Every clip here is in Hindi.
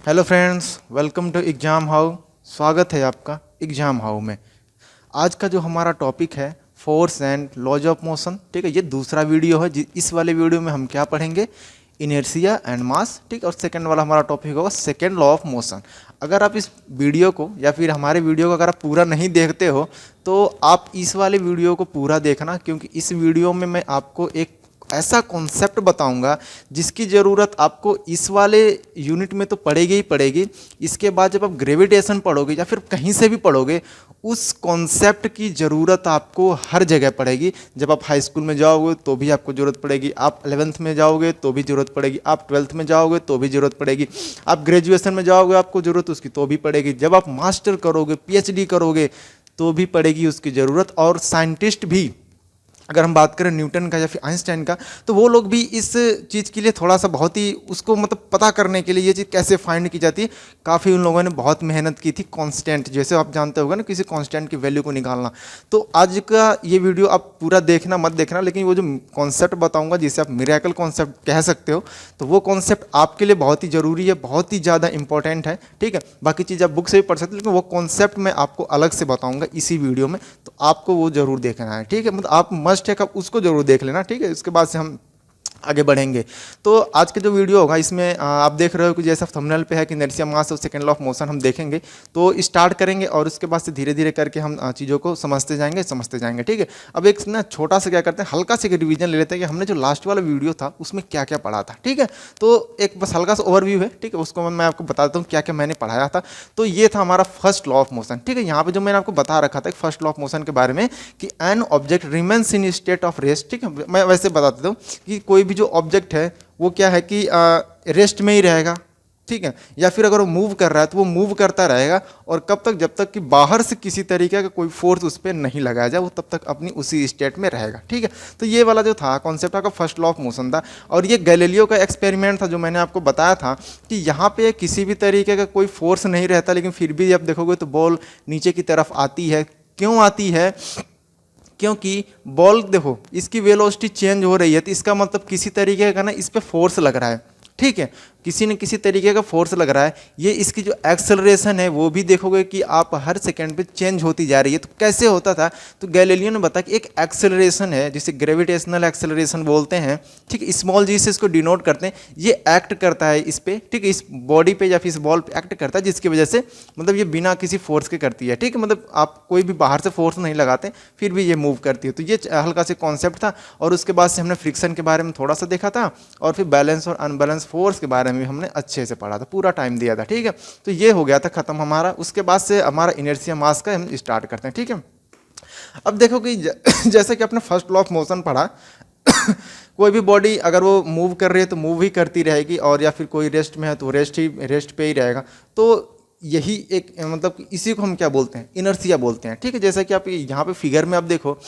Hello friends, welcome to exam how. स्वागत है आपका एग्ज़ाम हाउ में। आज का जो हमारा टॉपिक है force and laws of motion. ठीक है, ये दूसरा वीडियो है। इस वाले वीडियो में हम क्या पढ़ेंगे? Inertia and mass. ठीक, और सेकंड वाला हमारा टॉपिक होगा सेकंड लॉ ऑफ मोशन। अगर आप इस वीडियो को या फिर हमारे वीडियो को अगर आप पूरा नहीं देखते हो तो आप इस वाले वीडियो को पूरा देखना, क्योंकि इस वीडियो में मैं आपको एक ऐसा कॉन्सेप्ट बताऊंगा जिसकी ज़रूरत आपको इस वाले यूनिट में तो पड़ेगी ही पड़ेगी। इसके बाद जब आप ग्रेविटेशन पढ़ोगे या फिर कहीं से भी पढ़ोगे, उस कॉन्सेप्ट की ज़रूरत आपको हर जगह पड़ेगी। जब आप हाई स्कूल में जाओगे तो भी आपको ज़रूरत पड़ेगी, आप 11th में जाओगे तो भी ज़रूरत पड़ेगी, आप 12th में जाओगे तो भी ज़रूरत पड़ेगी, आप ग्रेजुएशन में जाओगे आपको ज़रूरत उसकी तो भी पड़ेगी, जब आप मास्टर करोगे, PhD करोगे तो भी पड़ेगी उसकी ज़रूरत। और साइंटिस्ट भी, अगर हम बात करें न्यूटन का या फिर आइंस्टाइन का, तो वो लोग भी इस चीज़ के लिए थोड़ा सा बहुत ही उसको मतलब पता करने के लिए ये चीज़ कैसे फाइंड की जाती है, काफ़ी उन लोगों ने बहुत मेहनत की थी। कांस्टेंट, जैसे आप जानते होगा ना, किसी कांस्टेंट की वैल्यू को निकालना। तो आज का ये वीडियो आप पूरा देखना मत देखना, लेकिन वो जो कॉन्सेप्ट बताऊंगा जिसे आप मिरेकल कॉन्सेप्ट कह सकते हो, तो वो कॉन्सेप्ट आपके लिए बहुत ही ज़रूरी है, बहुत ही ज़्यादा इंपॉर्टेंट है। ठीक है, बाकी चीज़ आप बुक से भी पढ़ सकते हो, लेकिन वो कॉन्सेप्ट मैं आपको अलग से बताऊंगा इसी वीडियो में, तो आपको वो ज़रूर देखना है। ठीक है, मतलब आप मस्ट है, आप उसको जरूर देख लेना। ठीक है, इसके बाद से हम आगे बढ़ेंगे। तो आज के जो वीडियो होगा इसमें आप देख रहे हो कि जैसा थंबनेल पे है कि इनर्शिया, मास और सेकंड लॉ ऑफ मोशन हम देखेंगे। तो स्टार्ट करेंगे और उसके बाद से धीरे धीरे करके हम चीज़ों को समझते जाएंगे। ठीक है, अब एक ना छोटा सा क्या करते हैं, हल्का से रिवीजन ले लेते हैं कि हमने जो लास्ट वाला वीडियो था उसमें क्या क्या पढ़ा था। ठीक है, तो एक बस हल्का सा ओवरव्यू है। ठीक है, उसको मैं आपको बता देता हूँ क्या क्या मैंने पढ़ाया था। तो ये था हमारा फर्स्ट लॉ ऑफ मोशन। ठीक है, यहाँ पे जो मैंने आपको बता रखा था फर्स्ट लॉ ऑफ मोशन के बारे में कि an object remains in state of rest. ठीक है, मैं वैसे बता देता हूँ कि कोई भी जो ऑब्जेक्ट है वो क्या है कि रेस्ट में ही रहेगा। ठीक है, या फिर अगर वो मूव कर रहा है तो वो मूव करता रहेगा, और कब तक? जब तक कि बाहर से किसी तरीके का कोई फोर्स उस पर नहीं लगाया जाए, वो तब तक अपनी उसी स्टेट में रहेगा। ठीक है, तो ये वाला जो था कॉन्सेप्ट का फर्स्ट लॉ ऑफ मोशन था। और ये गैलीलियो का एक्सपेरिमेंट था जो मैंने आपको बताया था कि यहाँ पे किसी भी तरीके का कोई फोर्स नहीं रहता, लेकिन फिर भी आप देखोगे तो बॉल नीचे की तरफ आती है। क्यों आती है? क्योंकि बॉल देखो इसकी वेलोसिटी चेंज हो रही है, तो इसका मतलब किसी तरीके का ना इस पर फोर्स लग रहा है। ठीक है, किसी न किसी तरीके का फोर्स लग रहा है। ये इसकी जो एक्सेलरेशन है वो भी देखोगे कि आप हर सेकंड पे चेंज होती जा रही है। तो कैसे होता था? तो गैलीलियो ने बताया कि एक एक्सेलरेशन है जिसे ग्रेविटेशनल एक्सेलरेशन बोलते हैं। ठीक है, स्मॉल जी से इसको डिनोट करते हैं। ये एक्ट करता है इस पे, ठीक है, इस बॉडी पे या फिर इस बॉल पे एक्ट करता है, जिसकी वजह से मतलब ये बिना किसी फोर्स के करती है। ठीक है, मतलब आप कोई भी बाहर से फोर्स नहीं लगाते फिर भी ये मूव करती है। तो ये हल्का से कॉन्सेप्ट था। और उसके बाद से हमने फ्रिक्शन के बारे में थोड़ा सा देखा था, और फिर बैलेंस और अनबैलेंस फोर्स के बारे में हमने अच्छे से पढ़ा था, पूरा टाइम दिया था। ठीक है, तो ये हो गया था खत्म हमारा। उसके बाद से हमारा इनर्शिया मास का हम स्टार्ट करते हैं। ठीक है, अब देखो कि जैसे कि आपने फर्स्ट लॉ ऑफ मोशन पढ़ा कोई भी बॉडी अगर वो मूव कर रही है तो मूव ही करती रहेगी, और या फिर कोई रेस्ट में है तो रेस्ट पे ही रहेगा। तो यही एक मतलब इसी को हम क्या बोलते हैं? इनर्शिया बोलते हैं। ठीक है, जैसा कि आप यहाँ पे फिगर में आप देखो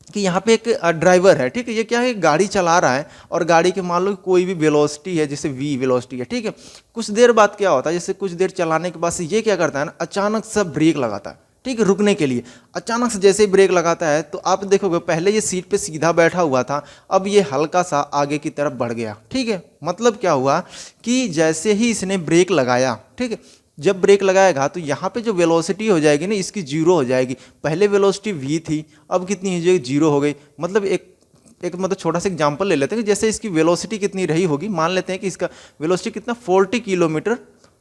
कि यहाँ पे एक ड्राइवर है। ठीक है, ये क्या है, गाड़ी चला रहा है, और गाड़ी के मान लो कोई भी वेलोसिटी है, जैसे v वेलोसिटी है। ठीक है, कुछ देर बाद क्या होता है, जैसे कुछ देर चलाने के बाद से ये क्या करता है ना, अचानक से ब्रेक लगाता है। ठीक है, रुकने के लिए अचानक से जैसे ही ब्रेक लगाता है तो आप देखोगे पहले ये सीट पे सीधा बैठा हुआ था, अब ये हल्का सा आगे की तरफ बढ़ गया। ठीक है, मतलब क्या हुआ कि जैसे ही इसने ब्रेक लगाया, ठीक है, जब ब्रेक लगाएगा तो यहाँ पे जो वेलोसिटी हो जाएगी ना इसकी जीरो हो जाएगी। पहले वेलोसिटी v थी, अब कितनी हो जाएगी? जीरो हो गई। मतलब एक मतलब छोटा सा एग्जांपल ले लेते हैं कि जैसे इसकी वेलोसिटी कितनी रही होगी, मान लेते हैं कि इसका वेलोसिटी कितना 40 किलोमीटर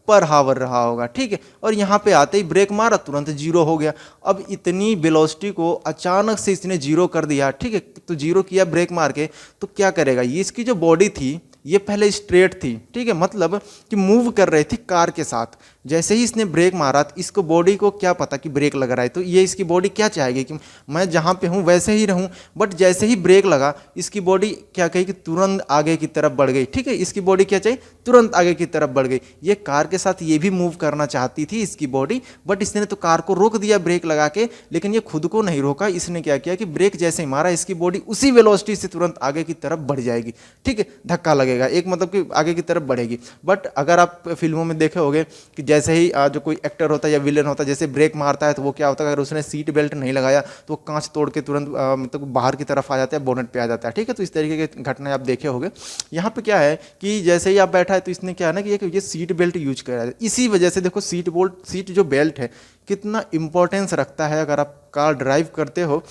पर हावर रहा होगा। ठीक है, और यहाँ पे आते ही ब्रेक मारा, तुरंत जीरो हो गया। अब इतनी वेलोसिटी को अचानक से इसने जीरो कर दिया। ठीक है, तो जीरो किया ब्रेक मार के, तो क्या करेगा, ये इसकी जो बॉडी थी ये पहले स्ट्रेट थी। ठीक है, मतलब कि मूव कर रही थी कार के साथ। जैसे ही इसने ब्रेक मारा तो इसको बॉडी को क्या पता कि ब्रेक लग रहा है, तो ये इसकी बॉडी क्या चाहेगी कि मैं जहाँ पे हूँ वैसे ही रहूँ। बट जैसे ही ब्रेक लगा इसकी बॉडी क्या कही कि तुरंत आगे की तरफ बढ़ गई। ठीक है, इसकी बॉडी क्या चाहिए? तुरंत आगे की तरफ बढ़ गई। ये कार के साथ ये भी मूव करना चाहती थी इसकी बॉडी, बट इसने तो कार को रोक दिया ब्रेक लगा के, लेकिन ये खुद को नहीं रोका। इसने क्या किया कि ब्रेक जैसे ही मारा इसकी बॉडी उसी वेलोसिटी से तुरंत आगे की तरफ बढ़ जाएगी। ठीक है, धक्का लगेगा एक, मतलब कि आगे की तरफ बढ़ेगी। बट अगर आप फिल्मों में देखे होंगे कि जैसे ही जो कोई एक्टर होता है या विलेन होता है जैसे ब्रेक मारता है तो वो क्या होता है, अगर उसने सीट बेल्ट नहीं लगाया तो वो कांच तोड़ के तुरंत मतलब बाहर की तरफ आ जाता है, बोनट पे आ जाता है। ठीक है, तो इस तरीके की घटनाएं आप देखे होंगे। यहाँ पे क्या है कि जैसे ही आप बैठा है तो इसने क्या है ना कि ये सीट बेल्ट यूज करा है। इसी वजह से देखो सीट जो बेल्ट है कितना इंपॉर्टेंस रखता है। अगर आप कार ड्राइव करते हो,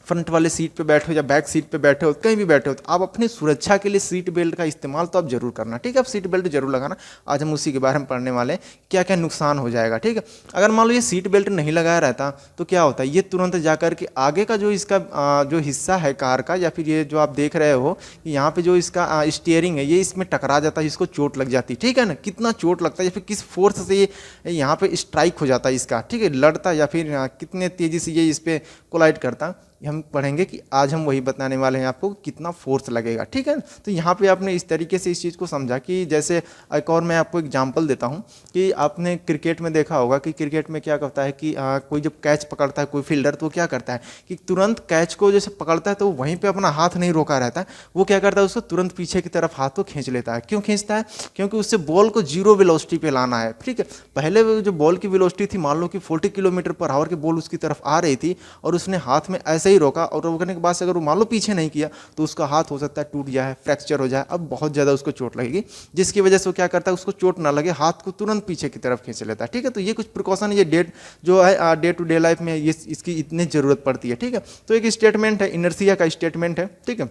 फ्रंट वाले सीट पे बैठे हो या बैक सीट पे बैठे हो, कहीं भी बैठे हो, तो आप अपनी सुरक्षा के लिए सीट बेल्ट का इस्तेमाल तो आप जरूर करना। ठीक है, आप सीट बेल्ट जरूर लगाना। आज हम उसी के बारे में पढ़ने वाले हैं, क्या क्या नुकसान हो जाएगा। ठीक है, अगर मान लो ये सीट बेल्ट नहीं लगाया रहता तो क्या होता है, ये तुरंत जाकर के आगे का जो इसका जो हिस्सा है कार का, या फिर ये जो आप देख रहे हो कि यहाँ पे जो इसका स्टीयरिंग है ये इसमें टकरा जाता है, इसको चोट लग जाती है। ठीक है ना, कितना चोट लगता है या फिर किस फोर्स से ये यहाँ पे स्ट्राइक हो जाता है इसका। ठीक है, लड़ता या फिर कितने तेजी से ये इस पर कोलाइड करता, हम पढ़ेंगे कि आज हम वही बताने वाले हैं आपको कितना फोर्स लगेगा। ठीक है, तो यहाँ पे आपने इस तरीके से इस चीज़ को समझा कि जैसे एक और मैं आपको एग्जांपल देता हूँ कि आपने क्रिकेट में देखा होगा कि क्रिकेट में क्या करता है कि कोई जब कैच पकड़ता है कोई फील्डर तो क्या करता है कि तुरंत कैच को जैसे पकड़ता है तो वहीं पर अपना हाथ नहीं रोका रहता है, वो क्या करता है उसको तुरंत पीछे की तरफ हाथ को खींच लेता है। क्यों खींचता है? क्योंकि उससे बॉल को जीरो वेलोसिटी पे लाना है। ठीक है, पहले जो बॉल की वेलोसिटी थी, मान लो कि 40 किलोमीटर पर आवर की बॉल उसकी तरफ आ रही थी और उसने हाथ में ऐसे ही रोका, और रोकने के बाद से अगर वो मान लो पीछे नहीं किया तो उसका हाथ हो सकता है टूट जाए, फ्रैक्चर हो जाए, अब बहुत ज़्यादा उसको चोट लगेगी, जिसकी वजह से वो क्या करता है उसको चोट ना लगे हाथ को तुरंत पीछे की तरफ खींच लेता है। ठीक है, तो ये कुछ प्रिकॉशन ये जो है डे टू डे लाइफ में ये इसकी इतनी ज़रूरत पड़ती है। ठीक है, तो एक स्टेटमेंट है, इनर्शिया का स्टेटमेंट है। ठीक है,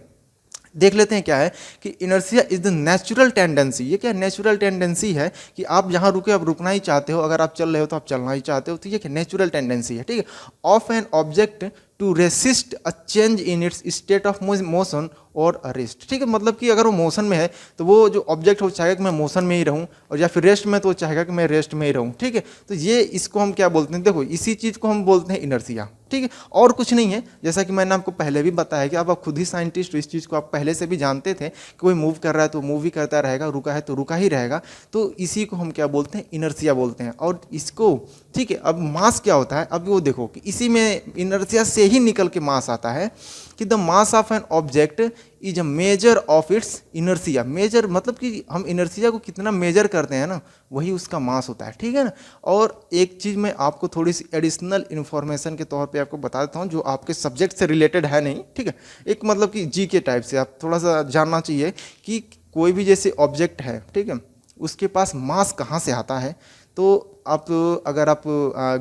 देख लेते हैं क्या है कि inertia is the natural tendency. ये क्या नेचुरल टेंडेंसी है कि आप जहां रुके आप रुकना ही चाहते हो, अगर आप चल रहे हो तो आप चलना ही चाहते हो, तो ये क्या नेचुरल टेंडेंसी है। ठीक है, of an object to resist a change in its state of motion और रेस्ट। ठीक है, मतलब कि अगर वो मोशन में है तो वो जो ऑब्जेक्ट वो चाहेगा कि मैं मोशन में ही रहूं, और या फिर रेस्ट में तो वो चाहेगा कि मैं रेस्ट में ही रहूं। ठीक है, तो ये इसको हम क्या बोलते हैं, देखो इसी चीज़ को हम बोलते हैं इनर्शिया। ठीक है, और कुछ नहीं है, जैसा कि मैंने आपको पहले भी बताया कि आप खुद ही साइंटिस्ट हो, इस चीज़ को आप पहले से भी जानते थे कि कोई मूव कर रहा है तो मूव ही करता रहेगा, रुका है तो रुका ही रहेगा, तो इसी को हम क्या बोलते हैं, इनर्शिया बोलते हैं। और इसको ठीक है, अब मास क्या होता है, अब वो देखो कि इसी में इनर्शिया से ही निकल के मास आता है कि the mass of an object is a measure of its inertia. Measure मतलब कि हम इनर्शिया को कितना मेजर करते हैं ना, वही उसका मास होता है। ठीक है ना, और एक चीज़ मैं आपको थोड़ी सी एडिशनल इन्फॉर्मेशन के तौर पे आपको बता देता हूँ जो आपके सब्जेक्ट से रिलेटेड है नहीं। ठीक है, एक मतलब कि जी के टाइप से आप थोड़ा सा जानना चाहिए कि कोई भी जैसे ऑब्जेक्ट है, ठीक है, उसके पास मास कहाँ से आता है। तो आप अगर आप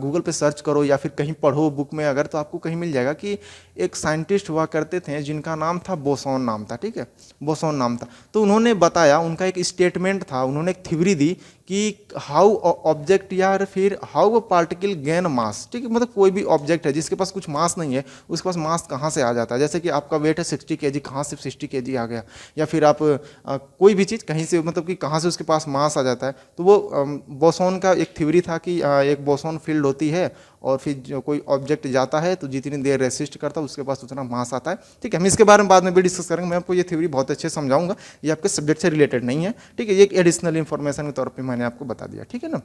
गूगल पे सर्च करो या फिर कहीं पढ़ो बुक में अगर, तो आपको कहीं मिल जाएगा कि एक साइंटिस्ट हुआ करते थे जिनका नाम था बोसॉन नाम था। ठीक है, बोसॉन नाम था, तो उन्होंने बताया, उनका एक स्टेटमेंट था, उन्होंने एक थ्योरी दी कि हाउ ऑब्जेक्ट या फिर हाउ अ पार्टिकल गेन मास। ठीक है, मतलब कोई भी ऑब्जेक्ट है जिसके पास कुछ मास नहीं है उसके पास मास कहाँ से आ जाता है। जैसे कि आपका वेट है 60 kg, कहाँ से 60 kg आ गया, या फिर आप कोई भी चीज़ कहीं से मतलब कि कहाँ से उसके पास मास आ जाता है। तो वो बोसॉन का एक थ्योरी था कि एक बोसॉन फील्ड होती है और फिर जो कोई ऑब्जेक्ट जाता है तो जितनी देर रेसिस्ट करता है उसके पास उतना मास आता है। ठीक है, हम इसके बारे में बाद में भी डिस्कस करेंगे, मैं आपको ये थ्योरी बहुत अच्छे से समझाऊंगा, ये आपके सब्जेक्ट से रिलेटेड नहीं है। ठीक है, ये एक एडिशनल इन्फॉर्मेशन के तौर पे मैंने आपको बता दिया। ठीक है ना,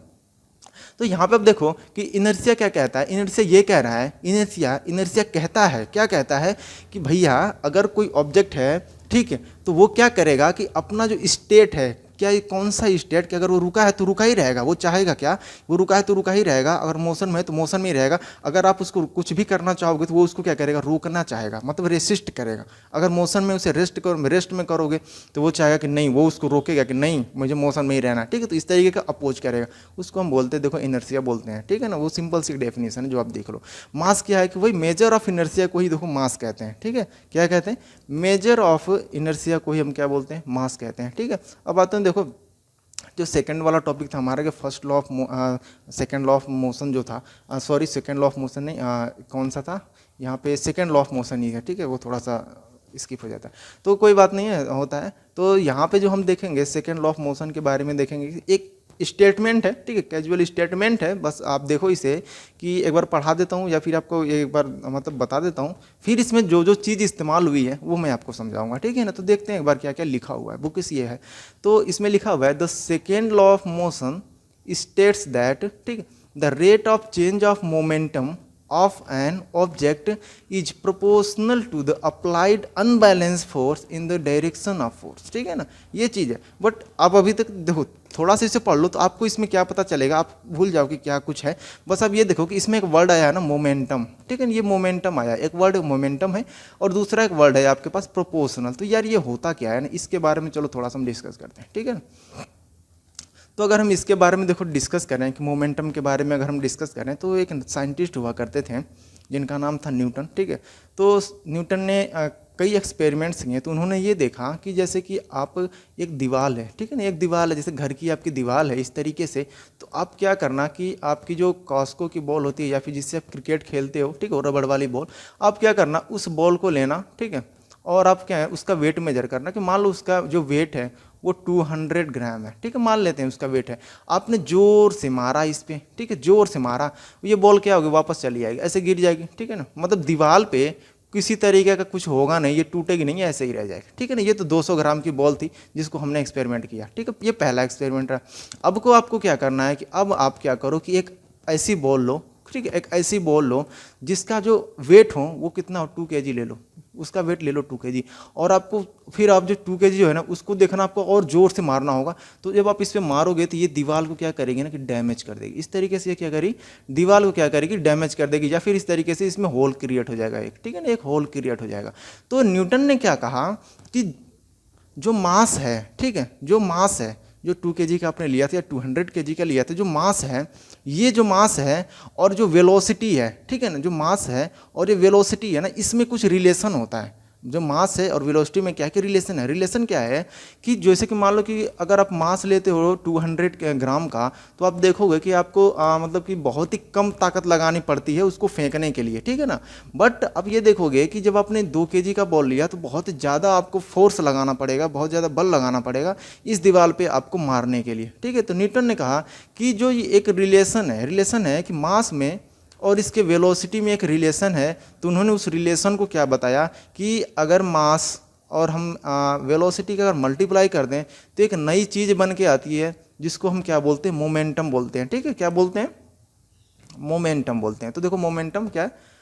तो यहाँ पे अब देखो कि इनर्शिया क्या कहता है, इनर्शिया ये कह रहा है, इनर्शिया कहता है, क्या कहता है कि भैया अगर कोई ऑब्जेक्ट है, ठीक है, तो वो क्या करेगा कि अपना जो स्टेट है, क्या ये कौन सा स्टेट कि अगर वो रुका है तो रुका ही रहेगा, वो चाहेगा क्या, वो रुका है तो रुका ही रहेगा, अगर मोशन में है तो मोशन में ही रहेगा। अगर आप उसको कुछ भी करना चाहोगे तो वो उसको क्या करेगा, रोकना चाहेगा, मतलब रेसिस्ट करेगा। अगर मोशन में उसे रेस्ट में करोगे तो वो चाहेगा कि नहीं, वो उसको रोकेगा कि नहीं मुझे मोशन में ही रहना। ठीक है, तो इस तरीके का अपोज करेगा, उसको हम बोलते हैं, देखो इनर्शिया बोलते हैं। ठीक है ना, वो सिंपल सी डेफिनेशन है जो आप देख लो। मास क्या है कि वही मेजर ऑफ इनर्शिया को ही देखो मास कहते हैं। ठीक है, क्या कहते हैं, मेजर ऑफ इनर्शिया को ही हम क्या बोलते हैं, मास कहते हैं। ठीक है, अब आते हैं देखो जो सेकंड वाला टॉपिक था हमारा कि first law of second law of motion जो था, sorry second law of motion नहीं, कौन सा था यहाँ पे, सेकंड लॉ ऑफ मोशन ही है। ठीक है, वो थोड़ा सा स्किप हो जाता है तो कोई बात नहीं है, होता है। तो यहाँ पे जो हम देखेंगे सेकंड लॉ ऑफ मोशन के बारे में देखेंगे, एक स्टेटमेंट है, ठीक है, कैजुअल स्टेटमेंट है, बस आप देखो इसे कि एक बार पढ़ा देता हूँ या फिर आपको एक बार मतलब बता देता हूँ, फिर इसमें जो जो चीज़ इस्तेमाल हुई है वो मैं आपको समझाऊंगा। ठीक है ना, तो देखते हैं एक बार क्या क्या लिखा हुआ है, बुक ये है। तो इसमें लिखा हुआ है the second law of motion states that, ठीक, the rate of change of momentum of an object is proportional to the applied unbalance force in the direction of force. ठीक है ना, ये चीज़ है। बट आप अभी तक देखो, थोड़ा सा इसे पढ़ लो तो आपको इसमें क्या पता चलेगा, आप भूल जाओ कि क्या कुछ है। बस आप ये देखो कि इसमें एक वर्ड आया है ना, मोमेंटम। ठीक है ना, ये मोमेंटम आया, एक वर्ड मोमेंटम है और दूसरा एक वर्ड है आपके पास प्रोपोर्शनल। तो यार ये होता क्या है ना, इसके बारे में चलो थोड़ा सा हम डिस्कस करते हैं। ठीक है ना, तो अगर हम इसके बारे में देखो डिस्कस करें कि मोमेंटम के बारे में अगर हम डिस्कस करें, तो एक साइंटिस्ट हुआ करते थे जिनका नाम था न्यूटन। ठीक है, तो न्यूटन ने कई एक्सपेरिमेंट्स किए, तो उन्होंने ये देखा कि जैसे कि आप एक दीवार है, ठीक है ना, एक दीवार है, जैसे घर की आपकी दीवार है इस तरीके से, तो आप क्या करना कि आपकी जो कॉस्को की बॉल होती है या फिर जिससे आप क्रिकेट खेलते हो, ठीक है, रबड़ वाली बॉल, आप क्या करना उस बॉल को लेना, ठीक है, और आप क्या है उसका वेट मेजर करना कि मान लो उसका जो वेट है वो 200 ग्राम है। ठीक है, मान लेते हैं उसका वेट है, आपने जोर से मारा इस पे, ठीक है, जोर से मारा, ये बॉल क्या होगी, वापस चली जाएगी, ऐसे गिर जाएगी। ठीक है ना, मतलब दीवार पे किसी तरीके का कुछ होगा नहीं, ये टूटेगी नहीं, ऐसे ही रह जाएगी। ठीक है ना, ये तो 200 ग्राम की बॉल थी जिसको हमने एक्सपेरिमेंट किया। ठीक है, ये पहला एक्सपेरिमेंट रहा। अब को आपको क्या करना है कि अब आप क्या करो कि एक ऐसी बॉल लो, ठीक है, एक ऐसी बॉल लो जिसका जो वेट हो वो कितना हो, 2 kg ले लो, उसका वेट ले लो 2 kg, और आपको फिर आप जो 2 kg जो है ना उसको देखना, आपको और जोर से मारना होगा। तो जब आप इस पर मारोगे तो ये दीवार को क्या करेगी ना कि डैमेज कर देगी। इस तरीके से ये क्या करेगी, दीवार को क्या करेगी, डैमेज कर देगी, या फिर इस तरीके से इसमें होल क्रिएट हो जाएगा एक। ठीक है ना, एक होल क्रिएट हो जाएगा। तो न्यूटन ने क्या कहा कि जो मास है, ठीक है, जो मास है, जो 2 kg का आपने लिया था या 200 kg का लिया था, जो मास है, ये जो मास है और जो वेलोसिटी है, ठीक है ना, जो मास है और ये वेलोसिटी है ना, इसमें कुछ रिलेशन होता है। जो मास है और वेलोसिटी में क्या क्या रिलेशन है, रिलेशन क्या है कि जैसे कि मान लो कि अगर आप मास लेते हो 200 ग्राम का, तो आप देखोगे कि आपको मतलब कि बहुत ही कम ताकत लगानी पड़ती है उसको फेंकने के लिए। ठीक है ना, बट अब ये देखोगे कि जब आपने 2 kg का बॉल लिया तो बहुत ज़्यादा आपको फोर्स लगाना पड़ेगा, बहुत ज़्यादा बल लगाना पड़ेगा इस दीवार पर आपको मारने के लिए। ठीक है, तो न्यूटन ने कहा कि जो ये एक रिलेशन है कि मास में और इसके वेलोसिटी में एक रिलेशन है। तो उन्होंने उस रिलेशन को क्या बताया कि अगर मास और हम वेलोसिटी का अगर मल्टीप्लाई कर दें तो एक नई चीज़ बन के आती है जिसको हम क्या बोलते हैं, मोमेंटम बोलते हैं। ठीक है, क्या बोलते हैं, मोमेंटम बोलते हैं। तो देखो मोमेंटम क्या है,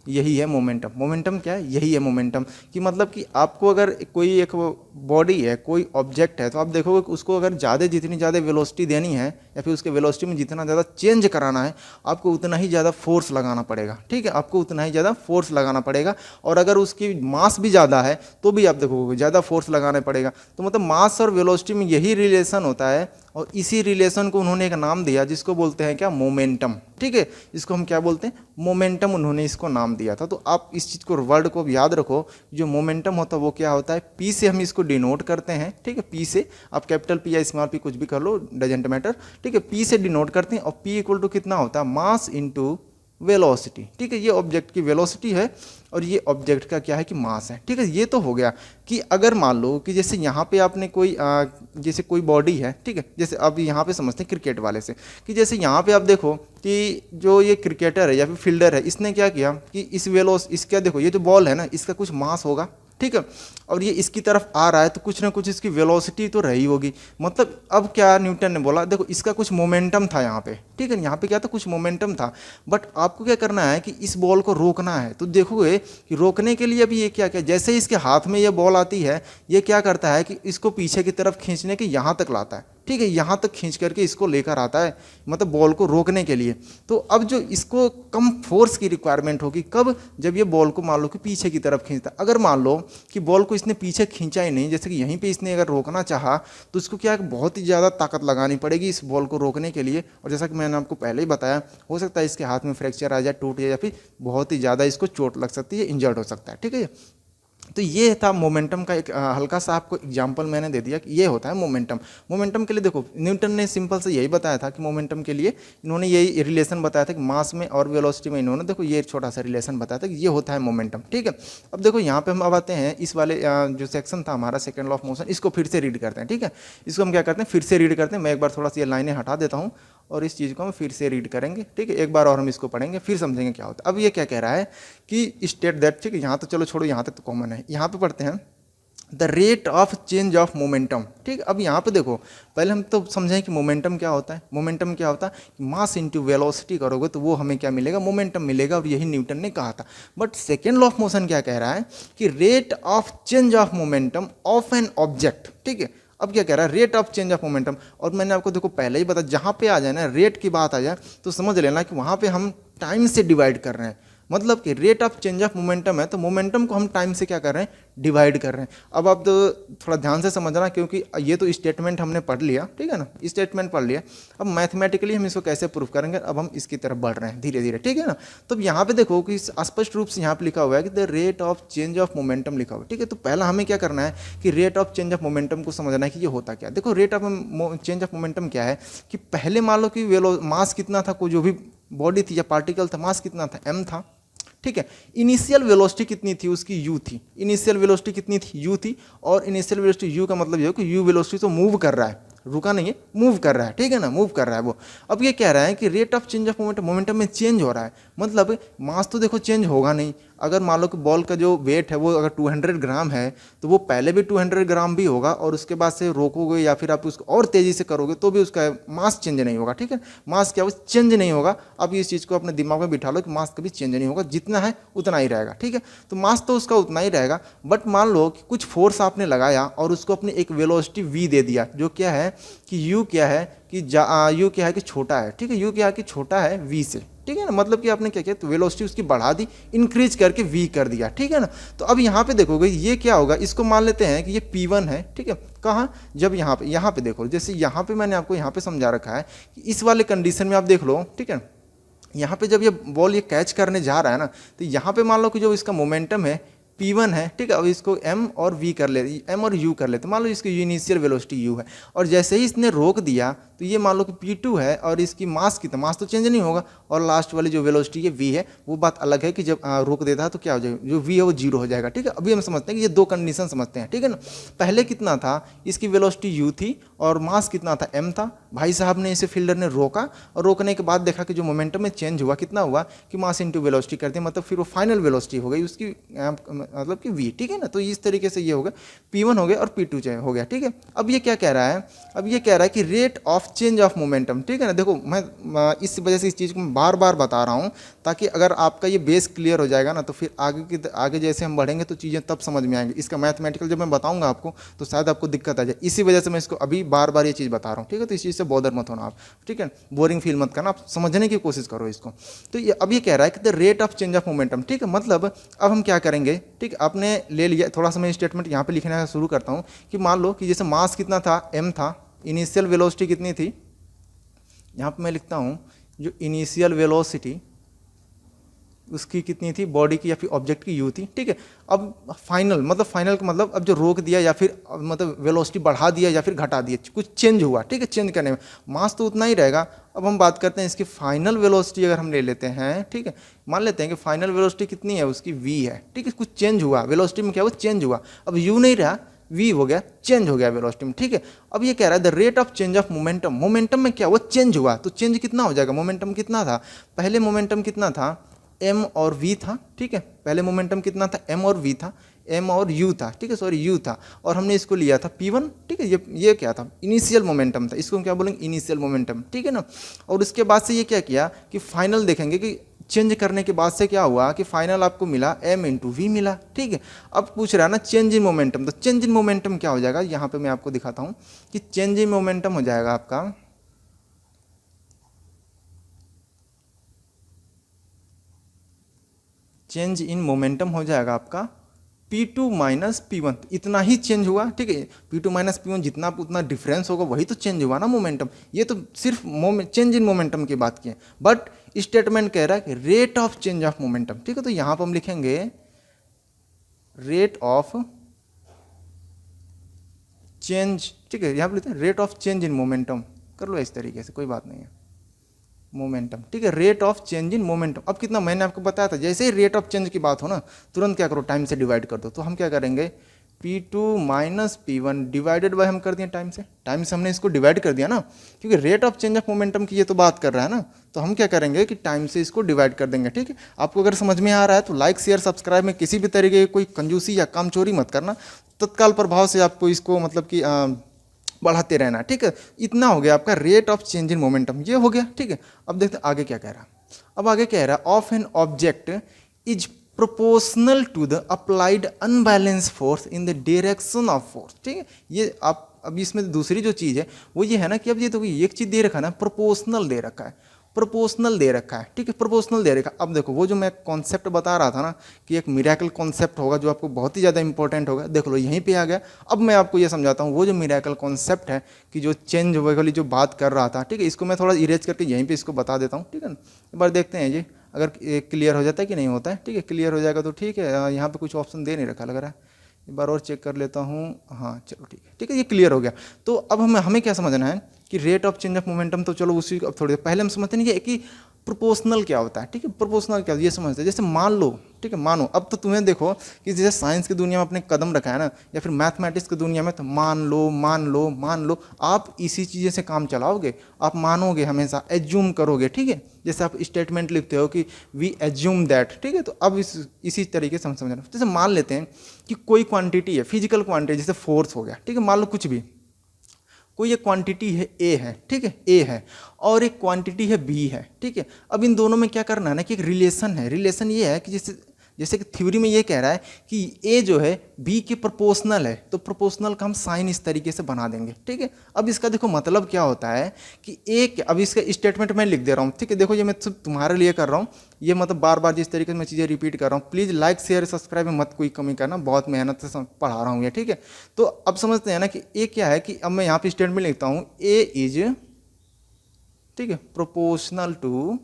यही है मोमेंटम। मोमेंटम क्या है, यही है मोमेंटम। कि मतलब कि आपको अगर कोई एक बॉडी है, कोई ऑब्जेक्ट है, तो आप देखोगे कि उसको अगर जितनी ज़्यादा वेलोसिटी देनी है या फिर उसके वेलोसिटी में जितना ज़्यादा चेंज कराना है, आपको उतना ही ज़्यादा फोर्स लगाना पड़ेगा। ठीक है, आपको उतना ही ज़्यादा फोर्स लगाना पड़ेगा। और अगर उसकी मास भी ज़्यादा है तो भी आप देखोगे ज़्यादा फोर्स लगाना पड़ेगा। तो मतलब मास और वेलोसिटी में यही रिलेशन होता है, और इसी रिलेशन को उन्होंने एक नाम दिया जिसको बोलते हैं क्या, मोमेंटम। ठीक है, इसको हम क्या बोलते हैं, मोमेंटम, उन्होंने इसको नाम दिया था। तो आप इस चीज़ को, वर्ड को याद रखो, जो मोमेंटम होता है वो क्या होता है, पी से हम इसको डिनोट करते हैं। ठीक है, पी से, आप कैपिटल पी या स्मॉल पी कुछ भी कर लो, डजेंट मैटर। ठीक है, पी से डिनोट करते हैं, और पी इक्वल टू कितना होता है, मास इंटू वेलोसिटी। ठीक है, ये ऑब्जेक्ट की वेलोसिटी है और ये ऑब्जेक्ट का क्या है कि मास है। ठीक है, ये तो हो गया कि अगर मान लो कि जैसे यहाँ पे आपने कोई जैसे कोई बॉडी है, ठीक है, जैसे अब यहाँ पे समझते हैं क्रिकेट वाले से, कि जैसे यहाँ पे आप देखो कि जो ये क्रिकेटर है या फिर फील्डर है, इसने क्या किया कि इसका देखो, ये जो बॉल है ना, इसका कुछ मास होगा, ठीक है, और ये इसकी तरफ आ रहा है, तो कुछ ना कुछ इसकी वेलोसिटी तो रही होगी। मतलब अब क्या न्यूटन ने बोला, देखो इसका कुछ मोमेंटम था यहाँ पे, ठीक है, यहाँ पे क्या था, कुछ मोमेंटम था, बट आपको क्या करना है कि इस बॉल को रोकना है। तो देखोगे कि रोकने के लिए अभी ये क्या क्या, जैसे ही इसके हाथ में ये बॉल आती है, ये क्या करता है कि इसको पीछे की तरफ खींचने के यहाँ तक लाता है। ठीक है, यहाँ तक खींच करके इसको लेकर आता है, मतलब बॉल को रोकने के लिए। तो अब जो इसको कम फोर्स की रिक्वायरमेंट होगी कब, जब ये बॉल को मान लो कि पीछे की तरफ खींचता है। अगर मान लो कि बॉल को इसने पीछे खींचा ही नहीं, जैसे कि यहीं पे इसने अगर रोकना चाहा, तो इसको क्या बहुत ही ज़्यादा ताकत लगानी पड़ेगी इस बॉल को रोकने के लिए। और जैसा कि मैंने आपको पहले ही बताया, हो सकता है इसके हाथ में फ्रैक्चर आ जाए, टूट जाए, या फिर बहुत ही ज़्यादा इसको चोट लग सकती है, इंजर्ड हो सकता है। ठीक है, तो ये था मोमेंटम का एक हल्का सा आपको एग्जांपल मैंने दे दिया कि ये होता है मोमेंटम। मोमेंटम के लिए देखो न्यूटन ने सिंपल से यही बताया था कि मोमेंटम के लिए इन्होंने यही रिलेशन बताया था कि मास में और वेलोसिटी में, इन्होंने देखो ये छोटा सा रिलेशन बताया था कि ये होता है मोमेंटम। ठीक है, अब देखो यहाँ पे हम अब आते हैं इस वाले जो सेक्शन था हमारा सेकेंड लॉ ऑफ मोशन, इसको फिर से रीड करते हैं। ठीक है, इसको हम क्या करते हैं, फिर से रीड करते हैं। मैं एक बार थोड़ा सा ये लाइनें हटा देता हूँ और इस चीज़ को हम फिर से रीड करेंगे। ठीक है, एक बार और हम इसको पढ़ेंगे, फिर समझेंगे क्या होता है। अब ये क्या कह रहा है कि स्टेट दैट, ठीक है, यहाँ तो चलो छोड़ो, यहाँ तक तो कॉमन है, यहाँ पे पढ़ते हैं the rate of change of momentum. ठीक, अब यहाँ पे देखो, पहले हम तो समझें कि मोमेंटम क्या होता है। मोमेंटम क्या होता है, मास इंटू वेलोसिटी करोगे तो वो हमें क्या मिलेगा, मोमेंटम मिलेगा, और यही न्यूटन ने कहा था। But second law of motion क्या कह रहा है कि rate of change of momentum of an object. ठीक है, अब क्या कह रहा है, rate of change of momentum. और मैंने आपको देखो पहले ही बताया, जहाँ पे आ जाए ना रेट की बात आ जाए तो समझ लेना कि वहाँ पे हम टाइम से डिवाइड कर रहे हैं। मतलब कि rate of change of momentum है तो मोमेंटम को हम टाइम से क्या कर रहे हैं, डिवाइड कर रहे हैं। अब आप तो थोड़ा ध्यान से समझना, क्योंकि ये तो स्टेटमेंट हमने पढ़ लिया, ठीक है ना, स्टेटमेंट पढ़ लिया। अब मैथमेटिकली हम इसको कैसे प्रूव करेंगे, अब हम इसकी तरफ बढ़ रहे हैं धीरे धीरे, ठीक है ना। तो यहाँ पे देखो कि स्पष्ट रूप से यहाँ पे लिखा हुआ है कि the rate of change of momentum लिखा हुआ है। ठीक है, तो पहला हमें क्या करना है कि rate of change of momentum को समझना है कि ये होता क्या है। देखो rate of change of momentum क्या है कि पहले मान लो कि मास कितना था, कोई जो भी बॉडी थी या पार्टिकल था, मास कितना था, m था। ठीक है, इनिशियल वेलोसिटी कितनी थी उसकी, u थी। इनिशियल वेलोसिटी कितनी थी, u थी। और इनिशियल वेलोसिटी u का मतलब ये है कि u वेलोसिटी तो मूव कर रहा है, रुका नहीं है, मूव कर रहा है, ठीक है ना, मूव कर रहा है वो। अब ये कह रहा है कि rate of change of momentum, momentum में चेंज हो रहा है, मतलब मास तो देखो चेंज होगा नहीं। अगर मान लो कि बॉल का जो वेट है वो अगर 200 ग्राम है तो वो पहले भी 200 ग्राम भी होगा, और उसके बाद से रोकोगे या फिर आप उसको और तेज़ी से करोगे तो भी उसका मास चेंज नहीं होगा। ठीक है, मास क्या, वो चेंज नहीं होगा। अब इस चीज़ को अपने दिमाग में बिठा लो कि मास कभी चेंज नहीं होगा, जितना है उतना ही रहेगा। ठीक है, तो मास तो उसका उतना ही रहेगा। बट मान लो कि कुछ फोर्स आपने लगाया और उसको अपनी एक वेलोसिटी v दे दिया, जो क्या है कि u क्या है कि u क्या है कि छोटा है। ठीक है, u क्या है कि छोटा है v से। ठीक है ना, मतलब कि आपने क्या किया, तो वेलोसिटी उसकी बढ़ा दी, इंक्रीज करके v कर दिया। ठीक है ना, तो अब यहाँ पे देखोगे ये क्या होगा, इसको मान लेते हैं कि ये P1 है। ठीक है, कहाँ, जब यहाँ पे देखो, जैसे यहाँ पे मैंने आपको यहाँ पे समझा रखा है कि इस वाले कंडीशन में आप देख लो। ठीक है, यहाँ पे जब ये बॉल ये कैच करने जा रहा है ना, तो यहाँ पे मान लो कि जो इसका मोमेंटम है P1 है। ठीक है, अब इसको m और v कर ले, m और u कर लेते, मान लो इसकी इनिशियल वेलोसिटी u है, और जैसे ही इसने रोक दिया तो ये मान लो कि P2 है और इसकी मास कितना, मास तो चेंज नहीं होगा, और लास्ट वाली जो वेलोसिटी है v है, वो बात अलग है कि जब रोक देता है तो क्या हो जाएगा, जो v है वो 0 हो जाएगा। ठीक है, अभी हम समझते हैं कि ये दो कंडीशन समझते हैं। ठीक है ना, पहले कितना था, इसकी वेलोसिटी u थी और मास कितना था, m था। भाई साहब ने इसे फील्डर ने रोका, और रोकने के बाद देखा कि जो मोमेंटम में चेंज हुआ, कितना हुआ कि मास इंटू वेलोसिटी कर दिया, मतलब फिर वो फाइनल वेलोसिटी हो गई उसकी, मतलब कि v। ठीक है ना, तो इस तरीके से ये हो गया, P1 हो गया और P2 हो गया। ठीक है, अब ये क्या कह रहा है, अब ये कह रहा है कि rate of change of momentum. ठीक है ना, देखो मैं इस वजह से इस चीज़ को मैं बार बार बता रहा हूँ, ताकि अगर आपका ये बेस क्लियर हो जाएगा ना, तो फिर आगे जैसे हम बढ़ेंगे तो चीज़ें तब समझ में आएंगी। इसका मैथमेटिकल जब मैं बताऊँगा आपको तो शायद आपको दिक्कत आ जाए, इसी वजह से मैं इसको अभी बार बार ये चीज़ बता रहा हूँ। ठीक है, तो इस चीज़ से बॉदर मत होना आप, ठीक है, बोरिंग फील मत करना, आप समझने की कोशिश करो इसको। तो ये अब ये कह रहा है कि the rate of change of momentum. ठीक है, मतलब अब हम क्या करेंगे, ठीक, आपने ले लिया, थोड़ा सा मैं स्टेटमेंट यहाँ पे लिखना शुरू करता हूँ कि मान लो कि जैसे मास कितना था, m था, इनिशियल वेलोसिटी कितनी थी, यहाँ पे मैं लिखता हूँ जो इनिशियल वेलोसिटी उसकी कितनी थी, बॉडी की या फिर ऑब्जेक्ट की u थी। ठीक है, अब फाइनल का मतलब अब जो रोक दिया या फिर मतलब वेलोसिटी बढ़ा दिया या फिर घटा दिया, कुछ चेंज हुआ। ठीक है, चेंज करने में मास तो उतना ही रहेगा। अब हम बात करते हैं इसकी फाइनल वेलोसिटी, अगर हम ले लेते हैं, ठीक है, मान लेते हैं कि फाइनल वेलोसिटी कितनी है उसकी, v है। ठीक है, कुछ चेंज हुआ वेलोसिटी में, क्या वो चेंज हुआ, अब u नहीं रहा, v हो गया, चेंज हो गया वेलोसिटी में। ठीक है, अब ये कह रहा है the rate of change of momentum, momentum में क्या वो चेंज हुआ, तो चेंज कितना हो जाएगा, मोमेंटम कितना था, पहले मोमेंटम कितना था, m और v था। ठीक है, पहले मोमेंटम कितना था, m और v था, m और u था। ठीक है, सॉरी u था, और हमने इसको लिया था P1। ठीक है, ये क्या था, इनिशियल मोमेंटम था, इसको हम क्या बोलेंगे, इनिशियल मोमेंटम। ठीक है ना, और उसके बाद से ये क्या किया कि फाइनल देखेंगे कि चेंज करने के बाद से क्या हुआ कि फाइनल आपको मिला m इंटू वी मिला। ठीक है, अब पूछ रहा है ना चेंज इन मोमेंटम, तो चेंज इन मोमेंटम क्या हो जाएगा, यहाँ पे मैं आपको दिखाता हूँ कि चेंज इन मोमेंटम हो जाएगा आपका चेंज इन मोमेंटम हो जाएगा आपका P2 माइनस P1, इतना ही चेंज हुआ। ठीक है, P2 माइनस P1 जितना उतना डिफरेंस होगा वही तो चेंज हुआ ना मोमेंटम। ये तो सिर्फ चेंज इन मोमेंटम की बात की है, बट स्टेटमेंट कह रहा है कि rate of change of momentum. ठीक है, तो यहाँ पर हम लिखेंगे रेट ऑफ चेंज। ठीक है, यहाँ पर लिखते हैं rate of change in momentum, कर लो इस तरीके से, कोई बात नहीं है, मोमेंटम। ठीक है, rate of change in momentum. अब कितना मैंने आपको बताया था, जैसे ही रेट ऑफ चेंज की बात हो ना, तुरंत क्या करो, टाइम से डिवाइड कर दो। तो हम क्या करेंगे, P2 minus P1 divided by हम कर दिए टाइम से हमने इसको डिवाइड कर दिया ना, क्योंकि rate of change of momentum की ये तो बात कर रहा है ना, तो हम क्या करेंगे कि टाइम से इसको डिवाइड कर देंगे। ठीक है, आपको अगर समझ में आ रहा है तो लाइक शेयर सब्सक्राइब में किसी भी तरीके की कोई कंजूसी या कामचोरी मत करना, तत्काल प्रभाव से आपको इसको मतलब कि बढ़ाते रहना, ठीक है। इतना हो गया आपका rate of change in momentum, ये हो गया, ठीक है। अब देखते हैं आगे क्या कह रहा है। अब आगे कह रहा है of an object is proportional to the applied unbalance force in the direction of force, ठीक है। ये आप अब इसमें दूसरी जो चीज़ है वो ये है ना कि अब ये तो एक चीज़ दे रखा है ना, प्रोपोर्शनल दे रखा है, प्रोपोर्शनल दे रखा है, ठीक है, प्रोपोर्शनल दे रखा है। अब देखो वो जो मैं कॉन्सेप्ट बता रहा था ना कि एक मिरेकल कॉन्सेप्ट होगा जो आपको बहुत ही ज़्यादा इंपॉर्टेंट होगा, देख लो यहीं पे आ गया। अब मैं आपको ये समझाता हूँ वो जो मिरेकल कॉन्सेप्ट है कि जो चेंज वाली जो बात कर रहा था, ठीक है, इसको मैं थोड़ा इरेज करके यहीं पे इसको बता देता हूँ, ठीक है ना। एक बार देखते हैं ये अगर क्लियर हो जाता है कि नहीं होता है, ठीक है। क्लियर हो जाएगा तो ठीक है। यहाँ पे कुछ ऑप्शन दे नहीं रखा लग रहा है, एक बार और चेक कर लेता हूँ। हाँ चलो ठीक है, ठीक है, ये क्लियर हो गया। तो अब हमें क्या समझना है कि rate of change of momentum, तो चलो उसी अब थोड़ी पहले हम समझते नहीं कि प्रोपोर्शनल क्या होता है, ठीक है। प्रोपोर्शनल क्या ये समझते हैं, जैसे मान लो, ठीक है, मानो अब तो तुम्हें देखो कि जैसे साइंस की दुनिया में अपने कदम रखा है ना, या फिर मैथमेटिक्स की दुनिया में, तो मान लो मान लो मान लो, आप इसी चीज़ें से काम चलाओगे, आप मानोगे हमेशा, एज्यूम करोगे, ठीक है। जैसे आप स्टेटमेंट लिखते हो कि वी एज्यूम दैट, ठीक है। तो अब इसी तरीके से हम समझना, जैसे मान लेते हैं कि कोई क्वांटिटी है, फिजिकल क्वांटिटी, जैसे फोर्स हो गया, ठीक है, मान लो कुछ भी, कोई एक क्वांटिटी है ए है, ठीक है, ए है, और एक क्वांटिटी है बी है, ठीक है। अब इन दोनों में क्या करना है ना कि एक रिलेशन है। रिलेशन ये है कि जैसे जैसे कि थ्योरी में ये कह रहा है कि ए जो है बी के प्रोपोर्शनल है, तो प्रोपोर्शनल का हम साइन इस तरीके से बना देंगे, ठीक है। अब इसका देखो मतलब क्या होता है कि एक, अब इसका स्टेटमेंट मैं लिख दे रहा हूँ, ठीक है। देखो ये मैं सिर्फ तुम्हारे लिए कर रहा हूँ, ये मतलब बार बार जिस तरीके से मैं चीज़ें रिपीट कर रहा हूँ, प्लीज़ लाइक शेयर सब्सक्राइब में मत कोई कमी करना, बहुत मेहनत से पढ़ा रहा हूँ ये, ठीक है। तो अब समझते हैं ना कि ए क्या है, कि अब मैं यहाँ पे स्टेटमेंट लिखता हूँ ए इज, ठीक है, proportional to,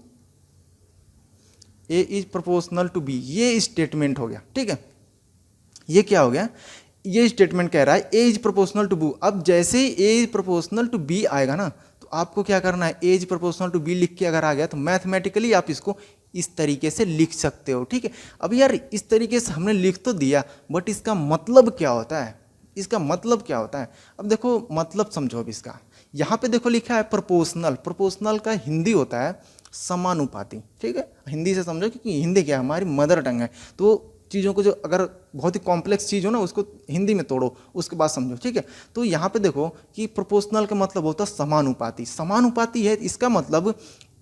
A is proportional to B, ये स्टेटमेंट हो गया, ठीक है। ये क्या हो गया, ये स्टेटमेंट कह रहा है ए इज प्रोपोर्शनल टू बी। अब जैसे ही ए इज प्रोपोर्शनल टू बी आएगा ना, तो आपको क्या करना है, ए इज प्रोपोर्शनल टू बी लिख के अगर आ गया तो मैथमेटिकली आप इसको इस तरीके से लिख सकते हो, ठीक है। अब यार इस तरीके से हमने लिख तो दिया, बट इसका मतलब क्या होता है, इसका मतलब क्या होता है। अब देखो मतलब समझो अब इसका, यहाँ पे देखो लिखा है प्रोपोर्शनल, प्रोपोर्शनल का हिंदी होता है समानुपाती, ठीक है। हिंदी से समझो क्योंकि हिंदी क्या है, हमारी मदर टंग है, तो चीज़ों को जो अगर बहुत ही कॉम्प्लेक्स चीज़ हो ना उसको हिंदी में तोड़ो, उसके बाद समझो, ठीक है। तो यहाँ पे देखो कि प्रोपोर्शनल का मतलब होता है समानुपाती, समानुपाती है, इसका मतलब